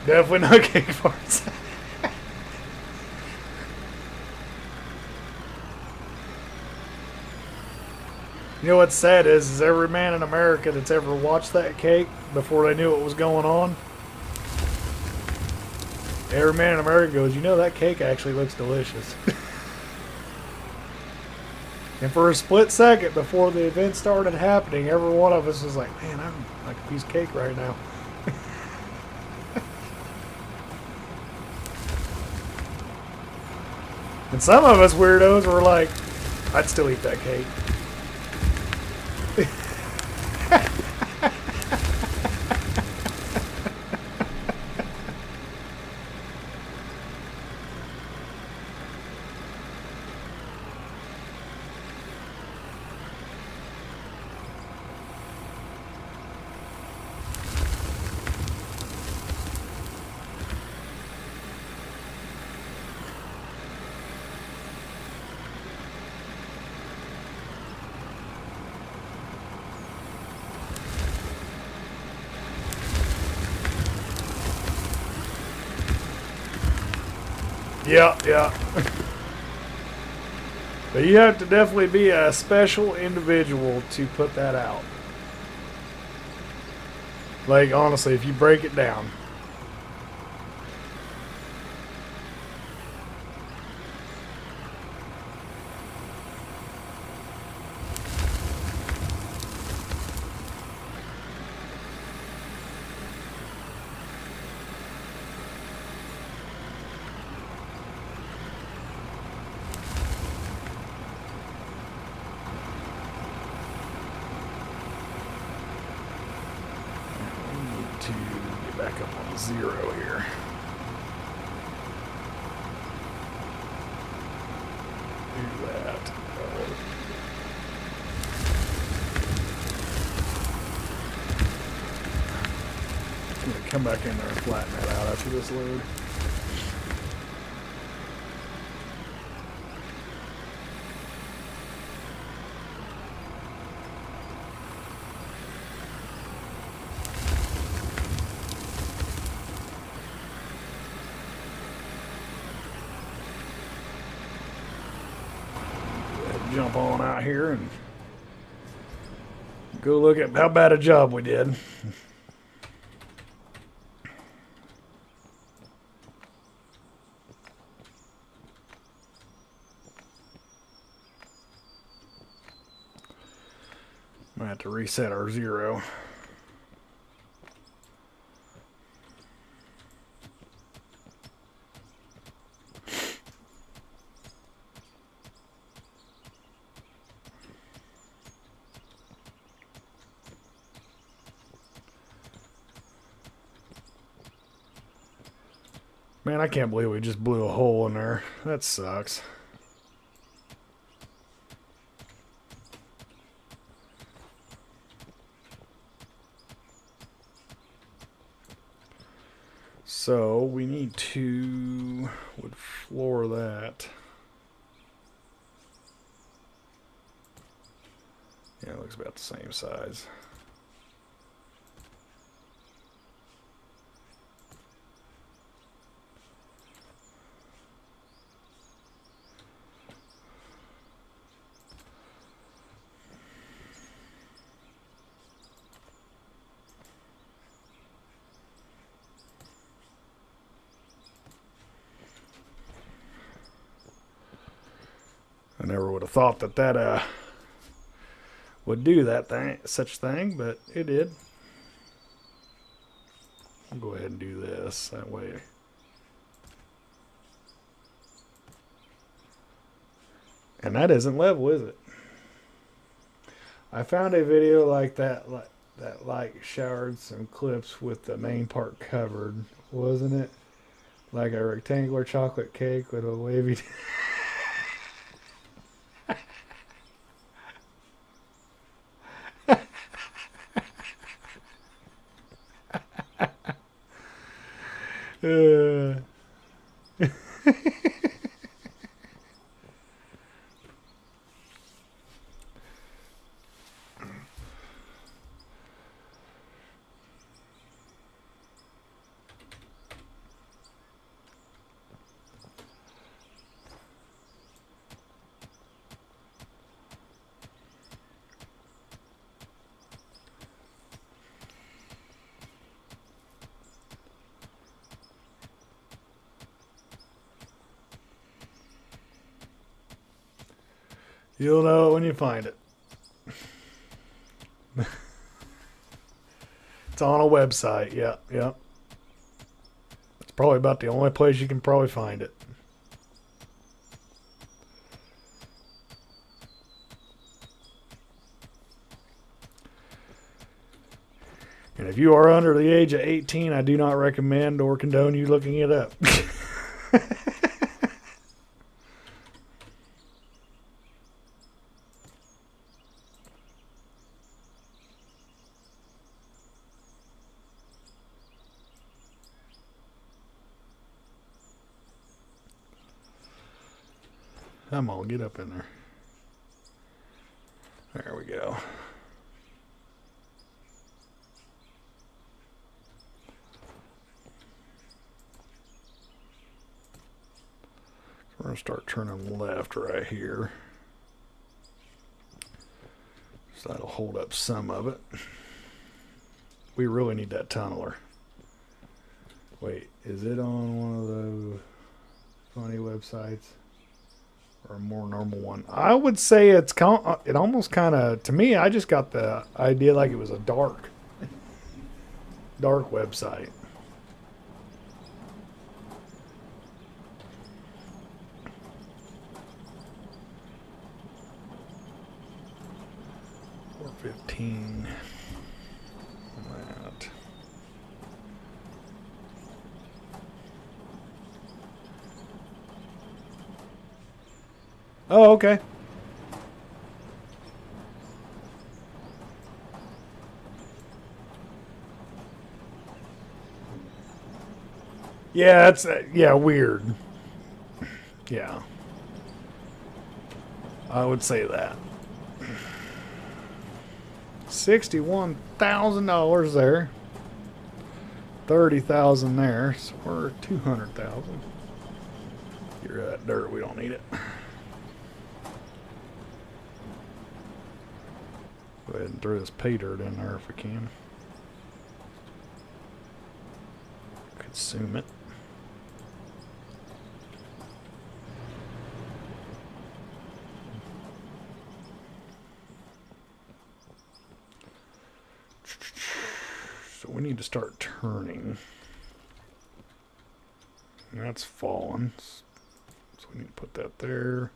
Definitely not cake farts. You know what's sad is every man in America that's ever watched that cake before they knew what was going on, every man in America goes, you know, that cake actually looks delicious. And for a split second before the event started happening, every one of us was like, man, I'm like a piece of cake right now. And some of us weirdos were like, I'd still eat that cake. Yeah, yeah. But you have to definitely be a special individual to put that out. Like, honestly, if you break it down. To get back up on 0 here. Do that. I'm gonna come back in there and flatten that out after this load. Jump on out here and go look at how bad a job we did. I'm gonna have to reset our 0. Man, I can't believe we just blew a hole in there. That sucks. So we need to would floor that. Yeah, it looks about the same size. I never would have thought that would do that thing, such thing, but it did. I'll go ahead and do this that way. And that isn't level, is it? I found a video like that, like showered some clips with the main part covered, wasn't it? Like a rectangular chocolate cake with a wavy. Uh, You'll know it when you find it. It's on a website. Yeah, yeah. It's probably about the only place you can probably find it. And if you are under the age of 18, I do not recommend or condone you looking it up. Come on, get up in there. There we go. We're going to start turning left right here. So that'll hold up some of it. We really need that tunneler. Wait, is it on one of those funny websites? Or a more normal one? I would say it almost kind of, to me, I just got the idea like it was a dark website. $4.15. That. Oh, okay. Yeah, that's yeah, weird. Yeah. I would say that. $61,000 there. 30,000 there. So we're 200,000. Get rid of that dirt, we don't need it. Go ahead and throw this PayDirt in there if we can. Consume it. So we need to start turning. And that's fallen. So we need to put that there.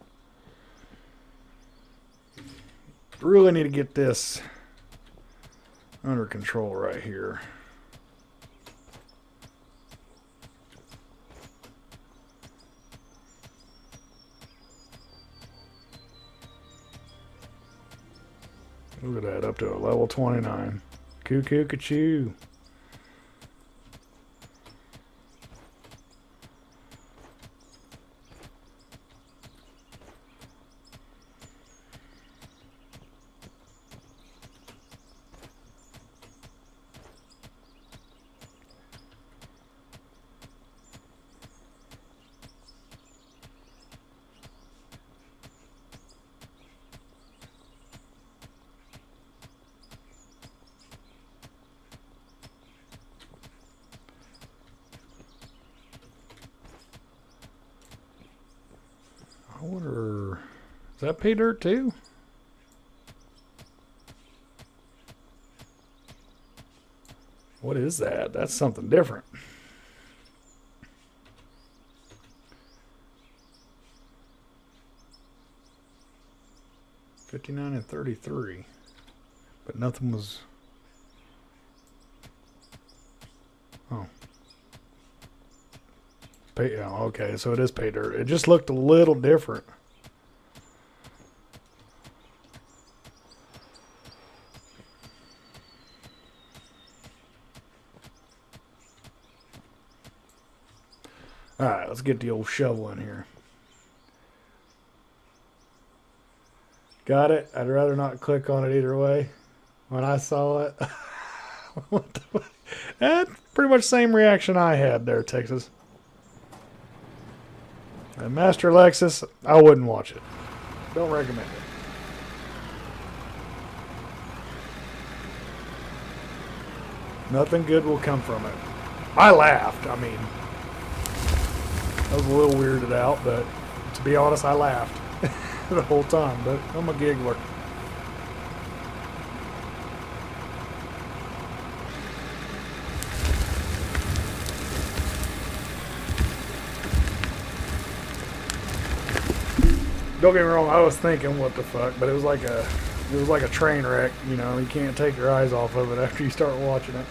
Really need to get this under control right here. Look at that, up to a level 29. Cuckoo ka-choo. I wonder, is that PayDirt too? What is that? That's something different. $59 and $33, but nothing was. Oh. Oh, okay, so it is PayDirt. It just looked a little different. Alright, let's get the old shovel in here. Got it? I'd rather not click on it either way. When I saw it, what the, that's pretty much the same reaction I had there, Texas. And Master Lexus, I wouldn't watch it. Don't recommend it. Nothing good will come from it. I laughed. I mean, I was a little weirded out, but to be honest, I laughed the whole time. But I'm a giggler. Don't get me wrong, I was thinking what the fuck, but it was like a train wreck, you know, you can't take your eyes off of it after you start watching it.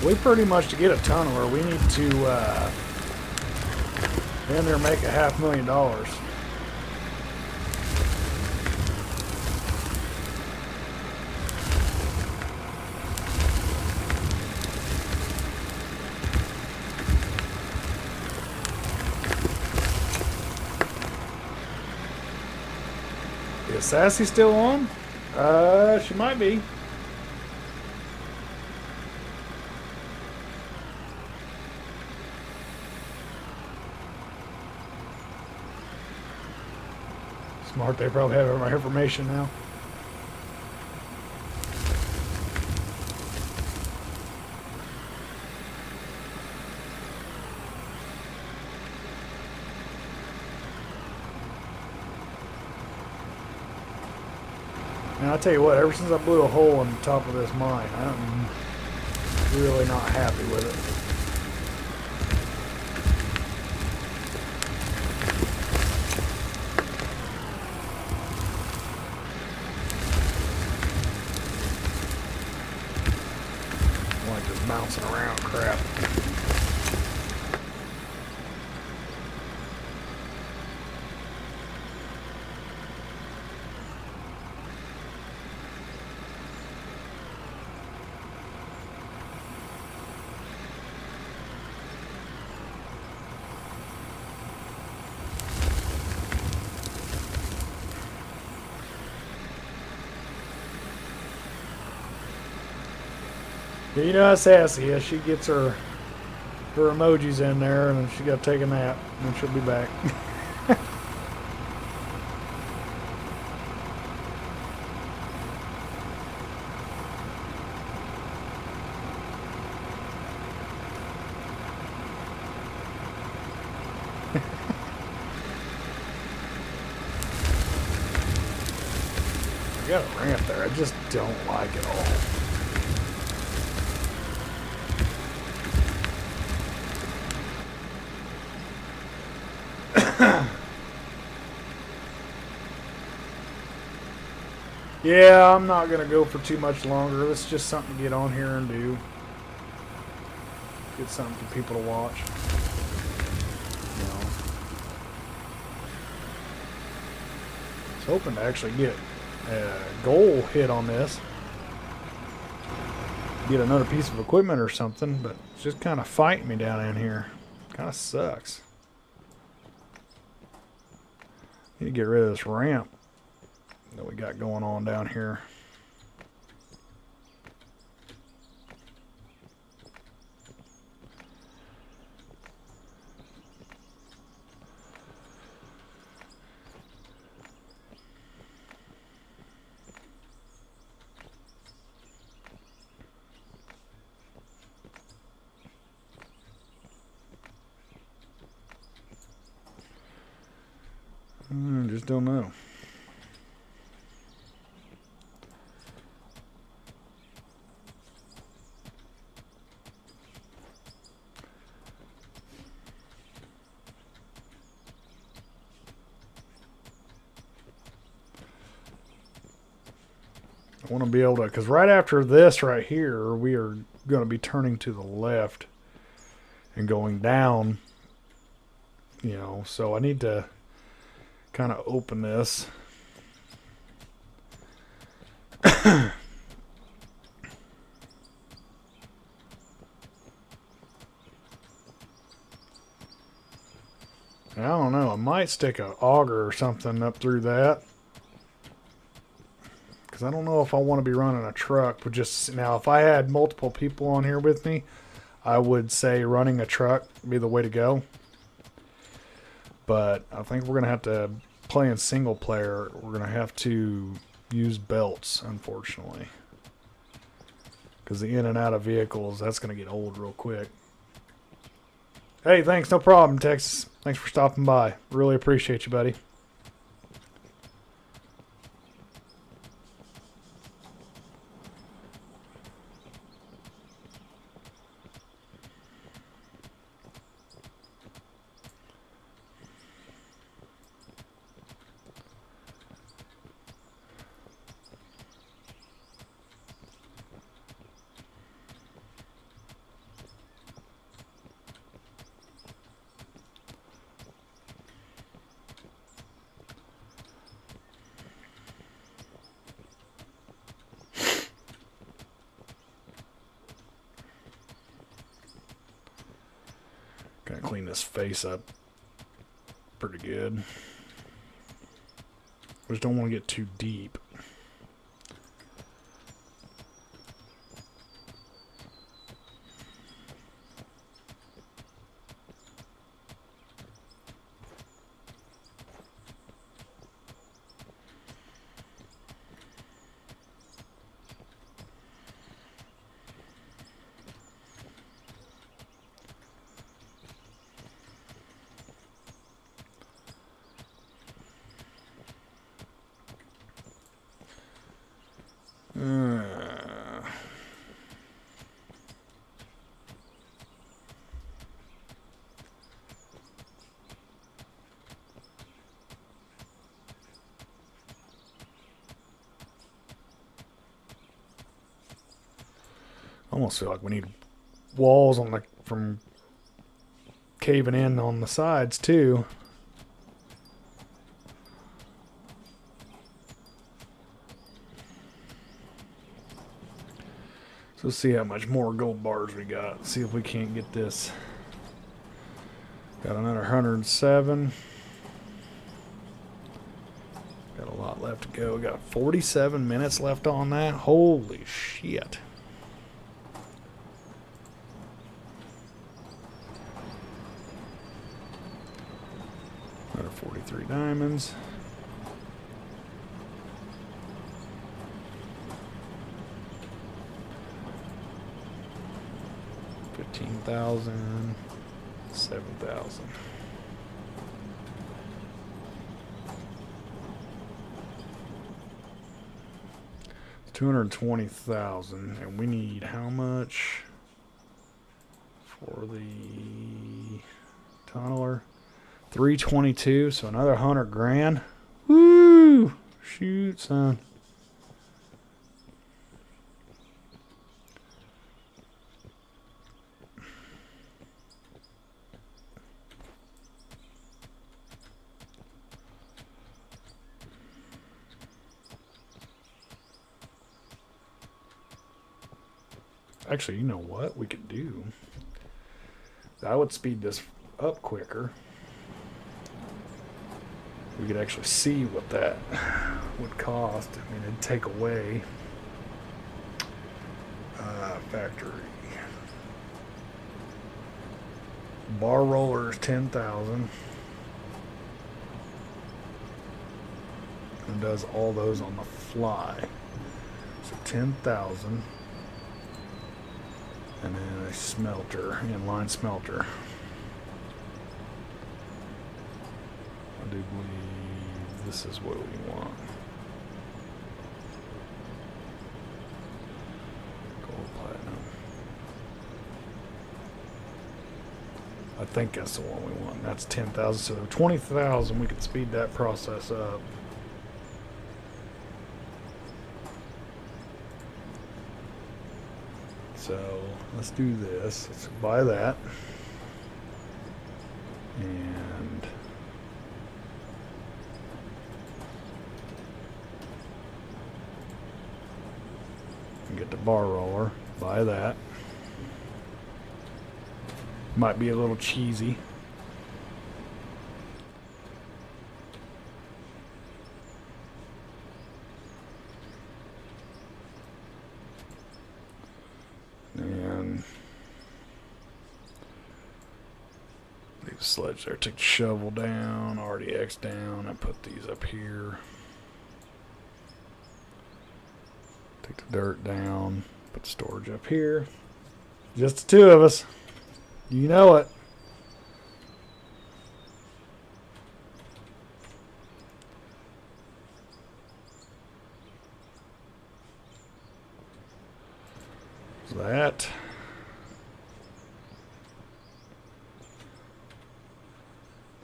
We pretty much, to get a tunneler, we need to in there make $500,000. Is Sassy still on? She might be. Smart, they probably have my information now. And I'll tell you what, ever since I blew a hole in the top of this mine, I'm really not happy with it. Like this bouncing around crap. You know how Sassy is. She gets her emojis in there, and then she got to take a nap, and then she'll be back. I got a rant there. I just don't like it all. Yeah, I'm not going to go for too much longer. It's just something to get on here and do. Get something for people to watch. You know. I was hoping to actually get a goal hit on this. Get another piece of equipment or something, but it's just kind of fighting me down in here. Kind of sucks. Need to get rid of this ramp that we got going on down here. Just don't know. I want to be able to, because right after this right here, we are going to be turning to the left and going down, you know, so I need to kind of open this. I don't know. I might stick an auger or something up through that. Because I don't know if I want to be running a truck. But just now, if I had multiple people on here with me, I would say running a truck would be the way to go. But I think we're going to have to play in single player. We're going to have to use belts, unfortunately. Because the in and out of vehicles, that's going to get old real quick. Hey, thanks. No problem, Texas. Thanks for stopping by. Really appreciate you, buddy. Gotta clean this face up pretty good. Just don't want to get too deep. I almost feel like we need walls on the from caving in on the sides too. So let's see how much more gold bars we got. See if we can't get this. Got another 107. Got a lot left to go. We got 47 minutes left on that. Holy shit. Another 43 diamonds. $15,000, $7,000. $220,000, and we need how much for the tunneler? 322, so another 100 grand. Woo! Shoot, son. Actually, you know what we could do? That would speed this up quicker. We could actually see what that would cost. I mean, it'd take away factory. Bar rollers, 10,000. And does all those on the fly. So 10,000. And then a smelter, inline smelter. I do believe this is what we want. Gold platinum. I think that's the one we want. That's 10,000. So 20,000, we could speed that process up. So let's do this. Let's buy that. And get the bar roller. Buy that. Might be a little cheesy. And leave the sledge there. Take the shovel down, RDX down. I put these up here. Take the dirt down. Put the storage up here. Just the two of us. You know it. So that.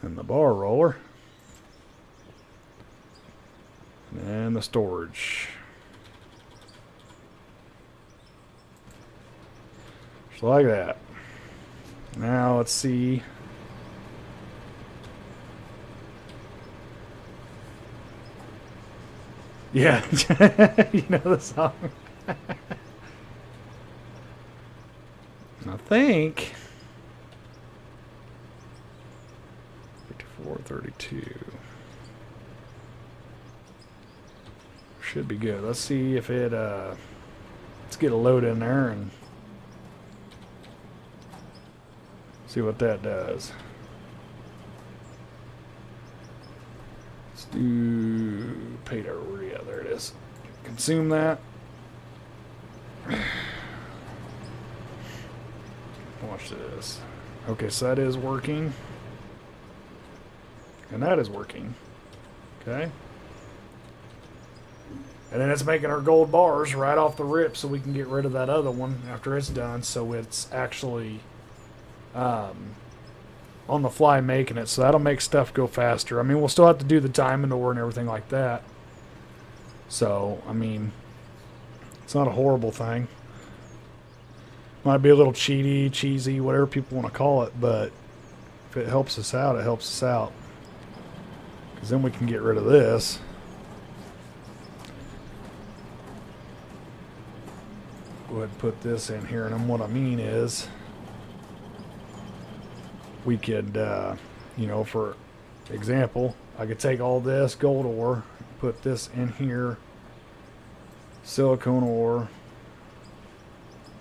And the bar roller. And the storage. Just like that. Now let's see. Yeah, you know the song. I think 54:32 should be good. Let's see if it. Let's get a load in there and see what that does. Let's do Payday. Yeah, there it is. Consume that. Watch this. Okay, so that is working. And that is working. Okay. And then it's making our gold bars right off the rip so we can get rid of that other one after it's done. So it's actually on the fly making it, so that'll make stuff go faster. I mean, we'll still have to do the diamond ore and everything like that. So, I mean, it's not a horrible thing. Might be a little cheesy, whatever people want to call it, but if it helps us out, it helps us out. Because then we can get rid of this. Go ahead and put this in here, and then what I mean is we could, you know, for example, I could take all this gold ore, put this in here, silicone ore.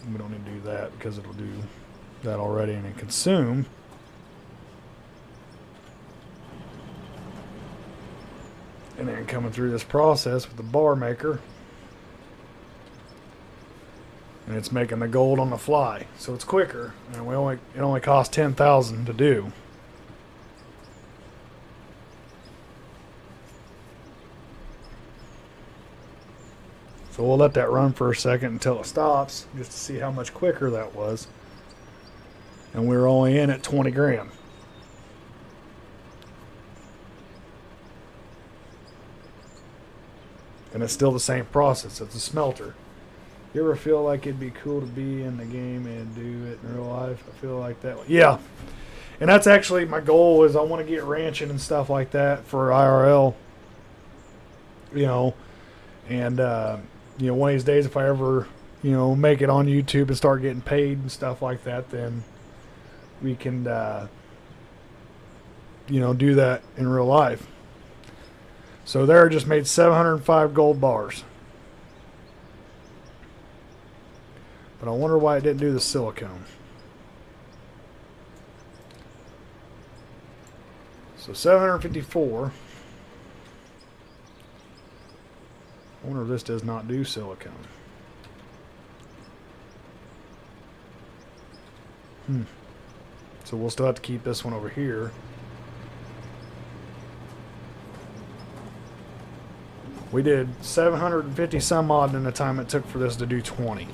We don't need to do that because it'll do that already and then consume. And then coming through this process with the bar maker. And it's making the gold on the fly, so it's quicker, and it only costs 10,000 to do. So we'll let that run for a second until it stops, just to see how much quicker that was. And we're only in at 20 grand. And it's still the same process. It's a smelter. You ever feel like it'd be cool to be in the game and do it in real life? I feel like that. Yeah. And that's actually my goal, is I want to get ranching and stuff like that for IRL. You know, and, you know, one of these days if I ever, you know, make it on YouTube and start getting paid and stuff like that, then we can, you know, do that in real life. So there, I just made 705 gold bars. But I wonder why it didn't do the silicone. So 754. I wonder if this does not do silicone. So we'll still have to keep this one over here. We did 750 some odd in the time it took for this to do 20.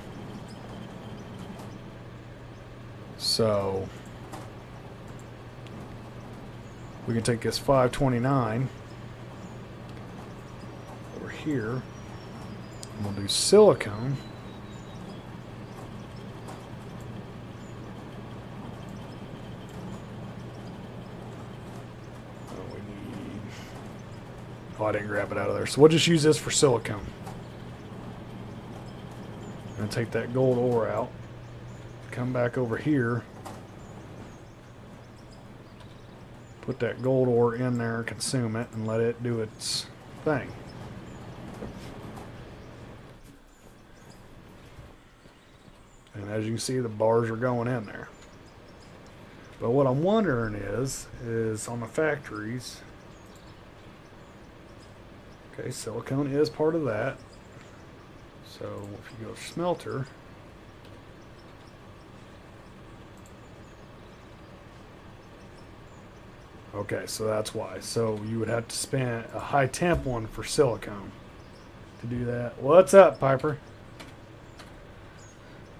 So we can take this 529 over here, and we'll do silicone. Oh, I didn't grab it out of there. So we'll just use this for silicone. And take that gold ore out. Come back over here. Put that gold ore in there and consume it and let it do its thing. And as you can see, the bars are going in there. But what I'm wondering is on the factories, okay, silicone is part of that. So if you go to smelter, okay, so that's why. So you would have to spend a high temp one for silicone to do that. What's up, Piper?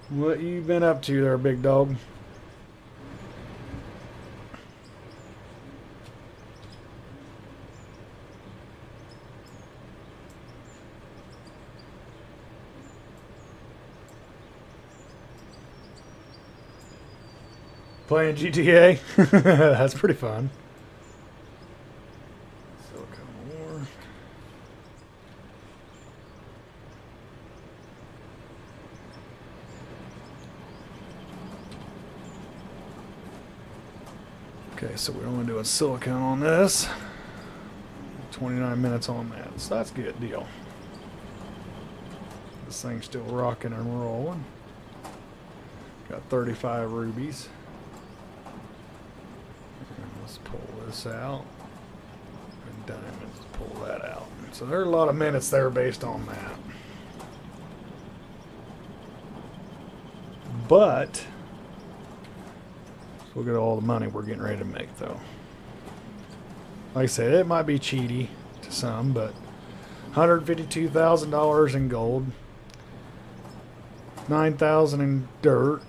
What you been up to there, big dog? Playing GTA? That's pretty fun. Silicone ore. Okay, so we're only doing silicone on this. 29 minutes on that, so that's a good deal. This thing's still rocking and rolling. Got 35 rubies. And let's pull this out. And diamonds, pull that out. So there are a lot of minutes there based on that. But look at all the money we're getting ready to make, though. Like I said, it might be cheaty to some, but $152,000 in gold, $9,000 in dirt,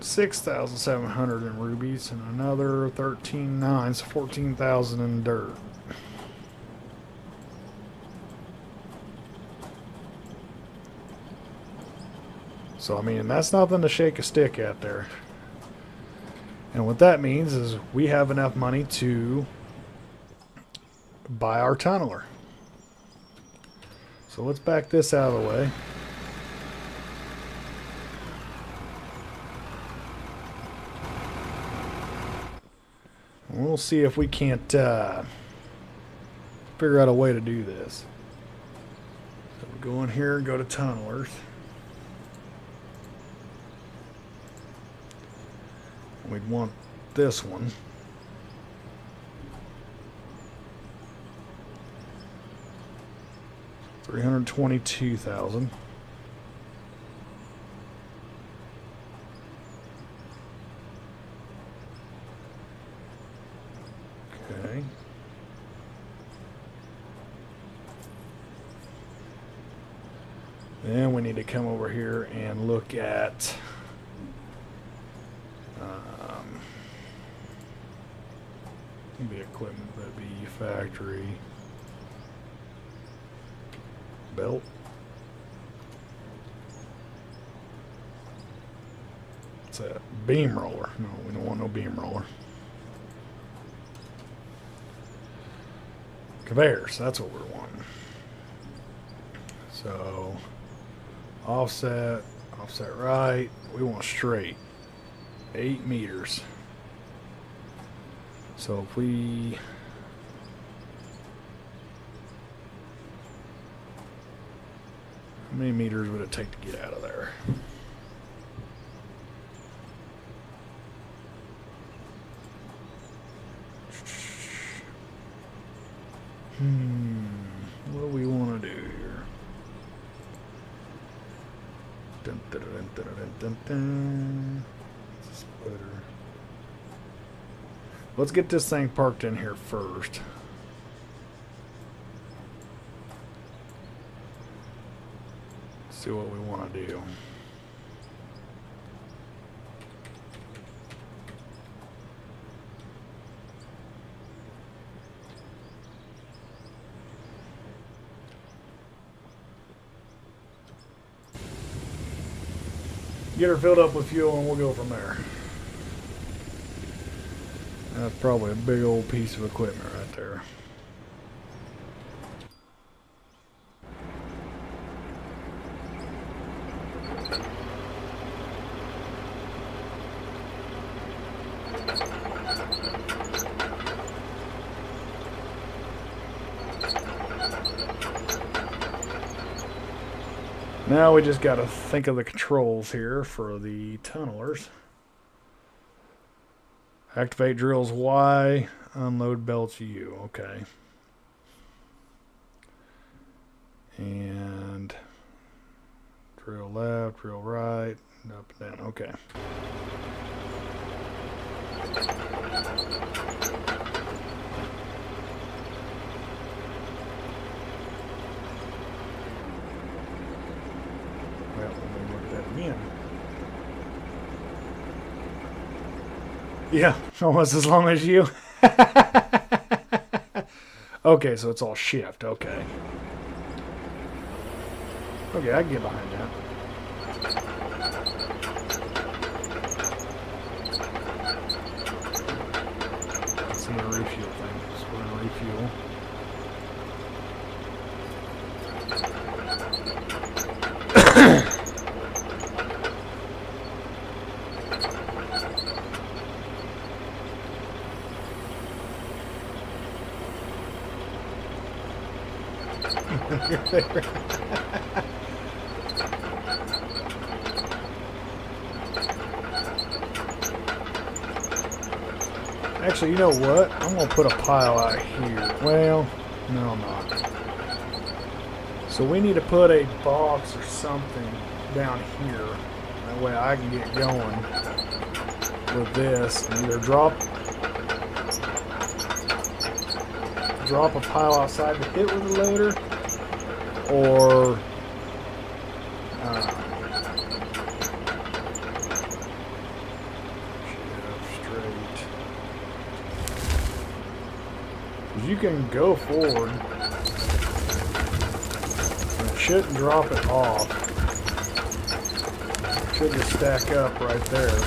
$6,700 in rubies, and another 13,900, so $14,000 in dirt. So I mean, that's nothing to shake a stick at there. And what that means is we have enough money to buy our tunneler. So let's back this out of the way. And we'll see if we can't figure out a way to do this. So we go in here and go to tunnelers. We'd want this one. $322,000. Okay. Then we need to come over here and look at the equipment, that'd be factory belt. What's that? Beam roller. No, we don't want no beam roller. Conveyors, that's what we're wanting. So offset right. We want straight. 8 meters. So if we how many meters would it take to get out of there? What do we want to do here? Dun, dun, dun, dun, dun, dun, dun. Splitter. Let's get this thing parked in here first. See what we want to do. Get her filled up with fuel and we'll go from there. That's probably a big old piece of equipment right there. Now we just got to think of the controls here for the tunnelers. Activate drills Y, unload belts U. Okay. And drill left, drill right, up and down. Okay. Well, let me look at that again. Yeah, almost as long as you. Okay, so it's all shift. Okay. Okay, I can get behind that. Let's see a refuel thing. So we're gonna refuel. Actually, you know what? I'm going to put a pile out here. Well, no, I'm not. So we need to put a box or something down here. That way I can get going with this and either drop a pile outside to hit with the loader, or straight. You can go forward, and it shouldn't drop it off. It should just stack up right there.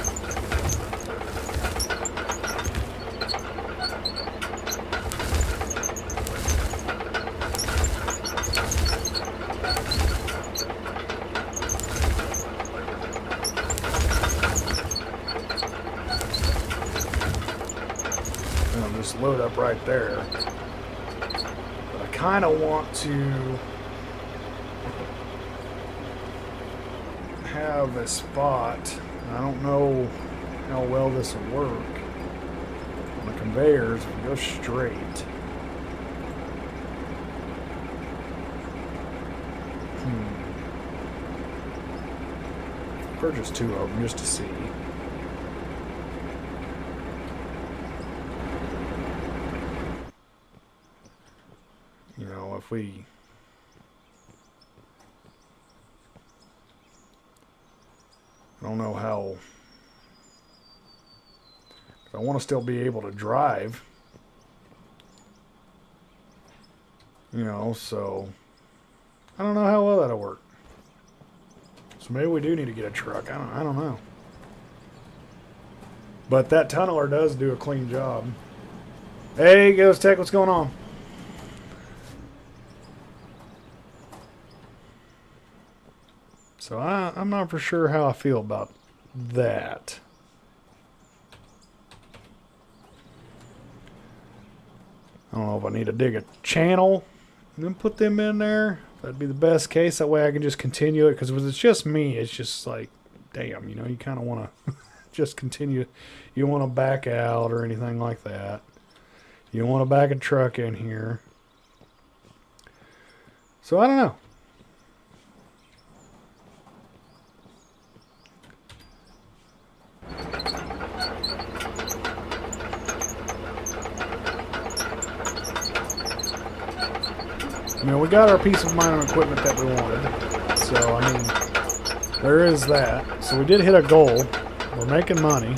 Just load up right there. But I kind of want to have a spot. I don't know how well this will work on the conveyors. If we go straight. Purchase 2 of them just to see. If we I don't know how I want to still be able to drive, so I don't know how well that'll work. So maybe we do need to get a truck. I don't know. But that tunneler does do a clean job. Hey, Ghost Tech, what's going on? So I'm not for sure how I feel about that. I don't know if I need to dig a channel and then put them in there. That'd be the best case. That way I can just continue it. Because if it's just me, it's just like, damn, you kind of want to just continue. You don't want to back out or anything like that. You don't want to back a truck in here. So I don't know. We got our piece of mining equipment that we wanted. So, I mean, there is that. So we did hit a goal. We're making money.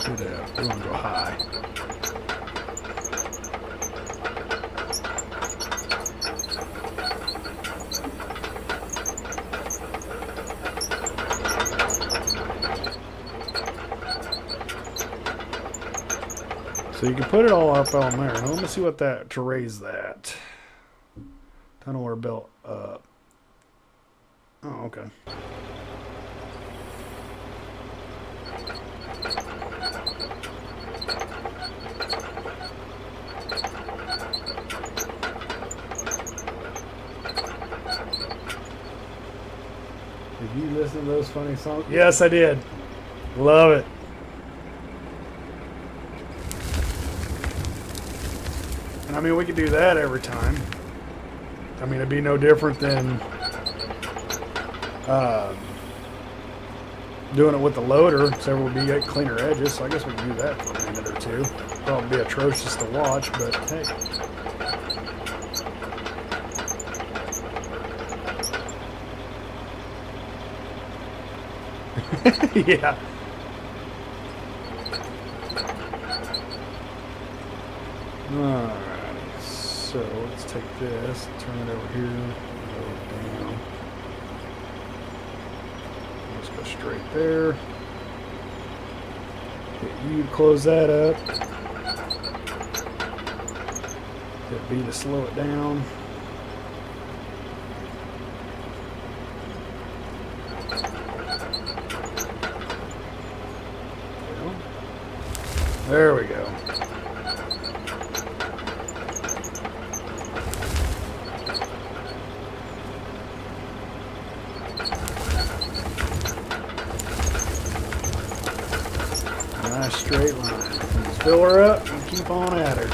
Do that. We want to go high. So you can put it all up on there. Now let me see what that, to raise that. Tunnel or built up. Oh, okay. Did you listen to those funny songs? Yes, I did. Love it. And I mean, we could do that every time. I mean, it'd be no different than doing it with the loader, except it would be at cleaner edges. So I guess we can do that for a minute or two. Probably be atrocious to watch, but hey. Yeah. Alright, so let's take this, turn it over here, go down. Let's go straight there. Hit U to close that up. Hit B to slow it down. There we go. Nice straight line. Just fill her up and keep on at her.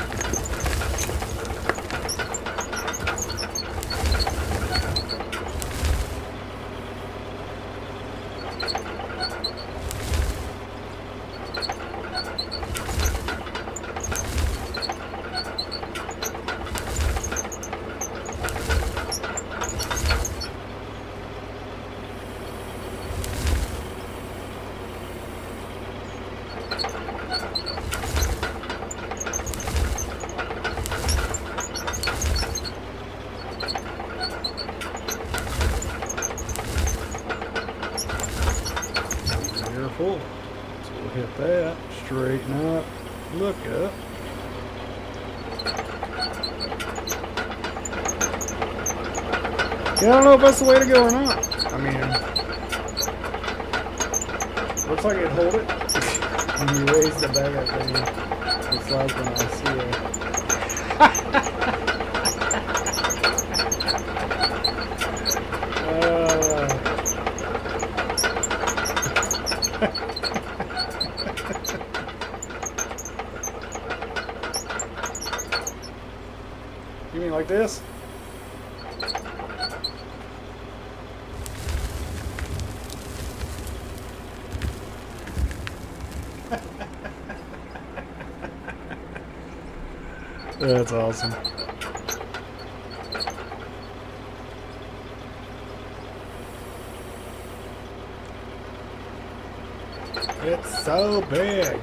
Careful. So we'll hit that. Straighten up. Look up. Yeah, I don't know if that's the way to go or not. I mean, looks like it'd hold it. When you raise the bag up there, it's like when I see You mean like this? That's awesome. It's so big.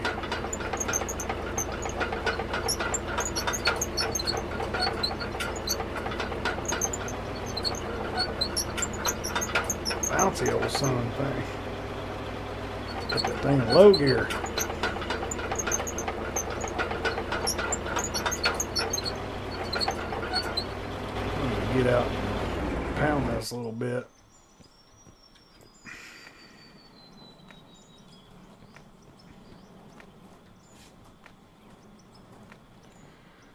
Bouncy old son thing. Put that thing in low gear. Get out and pound this a little bit.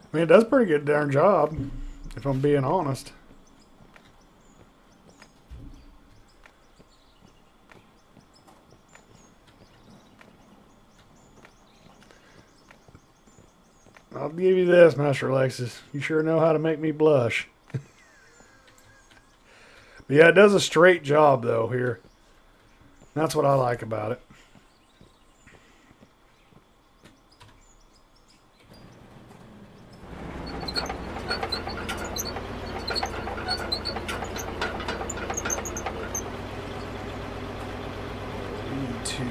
I mean, it does a pretty good darn job, if I'm being honest. I'll give you this, Master Alexis. You sure know how to make me blush. But yeah, it does a straight job, though, here. That's what I like about it. Need to...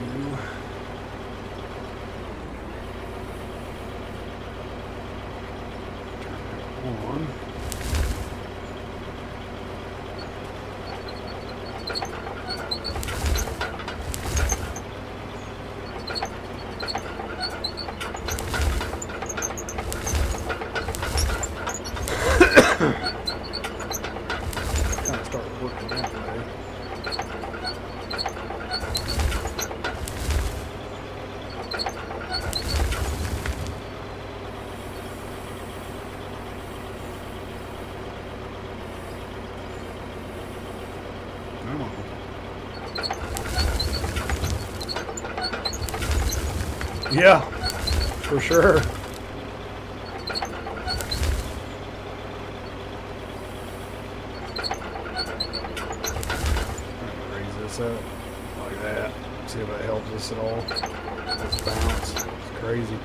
turn it on. Yeah, for sure. Raise this up like that. See if that helps us at all. This bounce. It's crazy.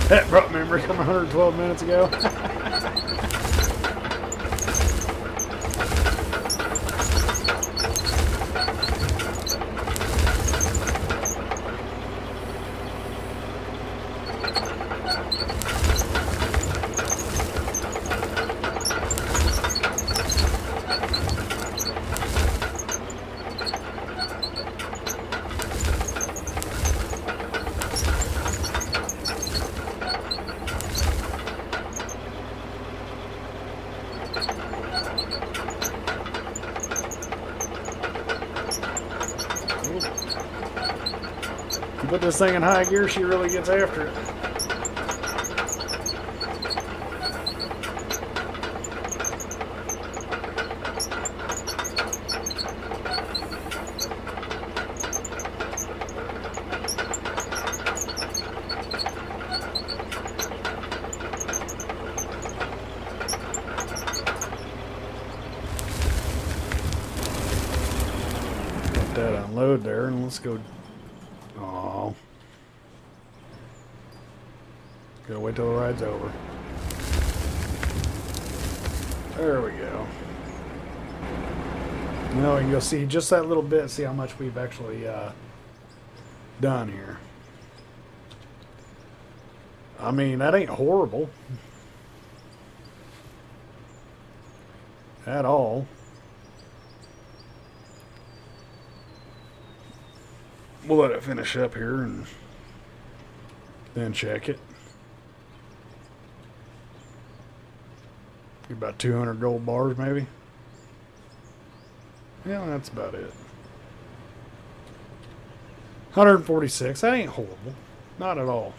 That brought memories from 112 minutes ago. You put this thing in high gear, she really gets after it. Let that unload there, and let's go. Oh, gotta wait till the ride's over. There we go. Now we can go see just that little bit, see how much we've actually done here. I mean, that ain't horrible at all. We'll let it finish up here and then check it. About 200 gold bars, maybe. Yeah, that's about it. 146. That ain't horrible. Not at all.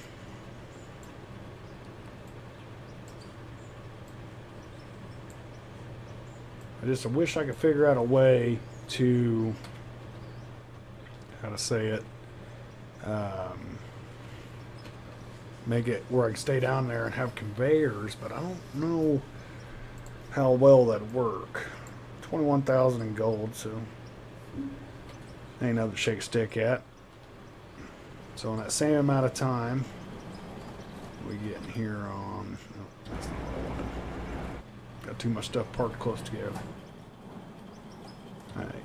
I just wish I could figure out a way to, how to say it, make it where I can stay down there and have conveyors, but I don't know how well that'd work. 21,000 in gold, so ain't nothing to shake a stick at. So in that same amount of time, we get in here on, oh, that's not what I wanted. Got too much stuff parked close together.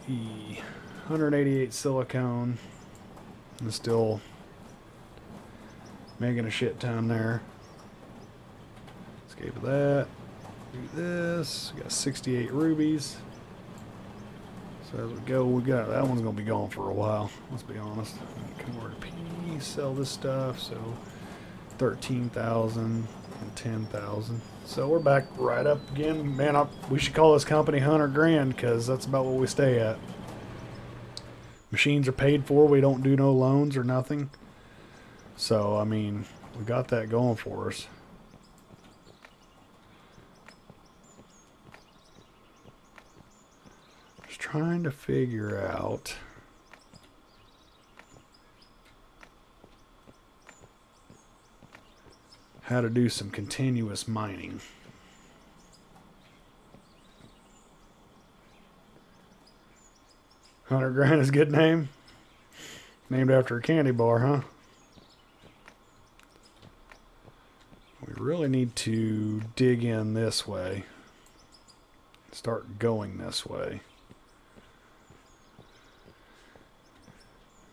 E 188 silicone, and still making a shit ton there. Escape of that. Do this. We got 68 rubies. So as we go, we got that one's gonna be gone for a while. Let's be honest. Come over to P, sell this stuff. So 13,000 and 10,000. So we're back right up again. Man, we should call this company 100 grand because that's about what we stay at. Machines are paid for. We don't do no loans or nothing. So I mean, we got that going for us. Trying to figure out how to do some continuous mining. $100 grand is a good name. Named after a candy bar, huh? We really need to dig in this way. Start going this way.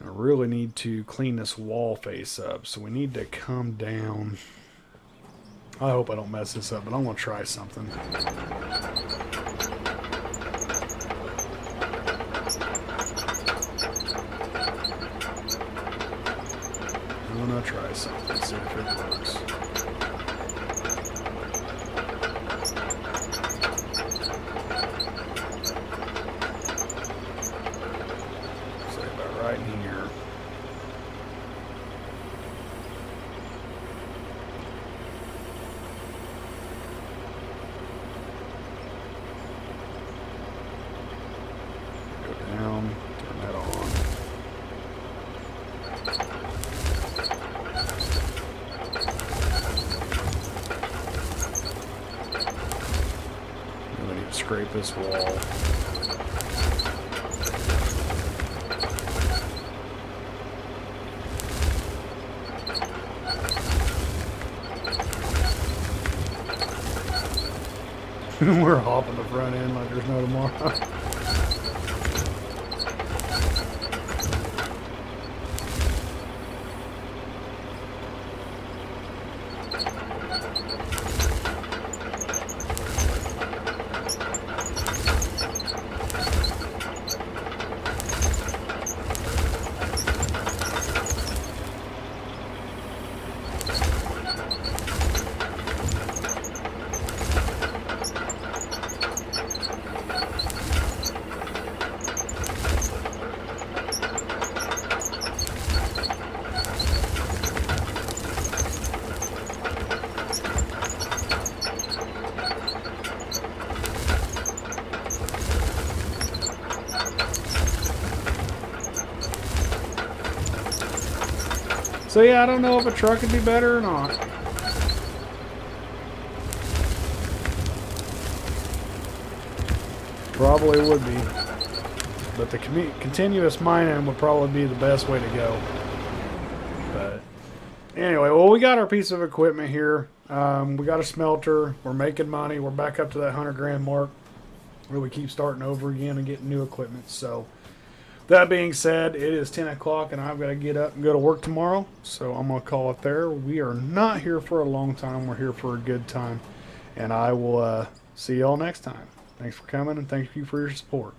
I really need to clean this wall face up, so we need to come down. I hope I don't mess this up, but I'm going to try something. gonna try something, see if it works. Say about right in here. Go down, turn that on. We need to scrape this wall. We're hopping the front end like there's no tomorrow. So yeah, I don't know if a truck would be better or not. Probably would be. But the continuous mining would probably be the best way to go. But anyway, well, we got our piece of equipment here. We got a smelter. We're making money. We're back up to that 100 grand mark where we keep starting over again and getting new equipment. So that being said, it is 10 o'clock and I've got to get up and go to work tomorrow. So I'm going to call it there. We are not here for a long time. We're here for a good time. And I will see y'all next time. Thanks for coming and thank you for your support.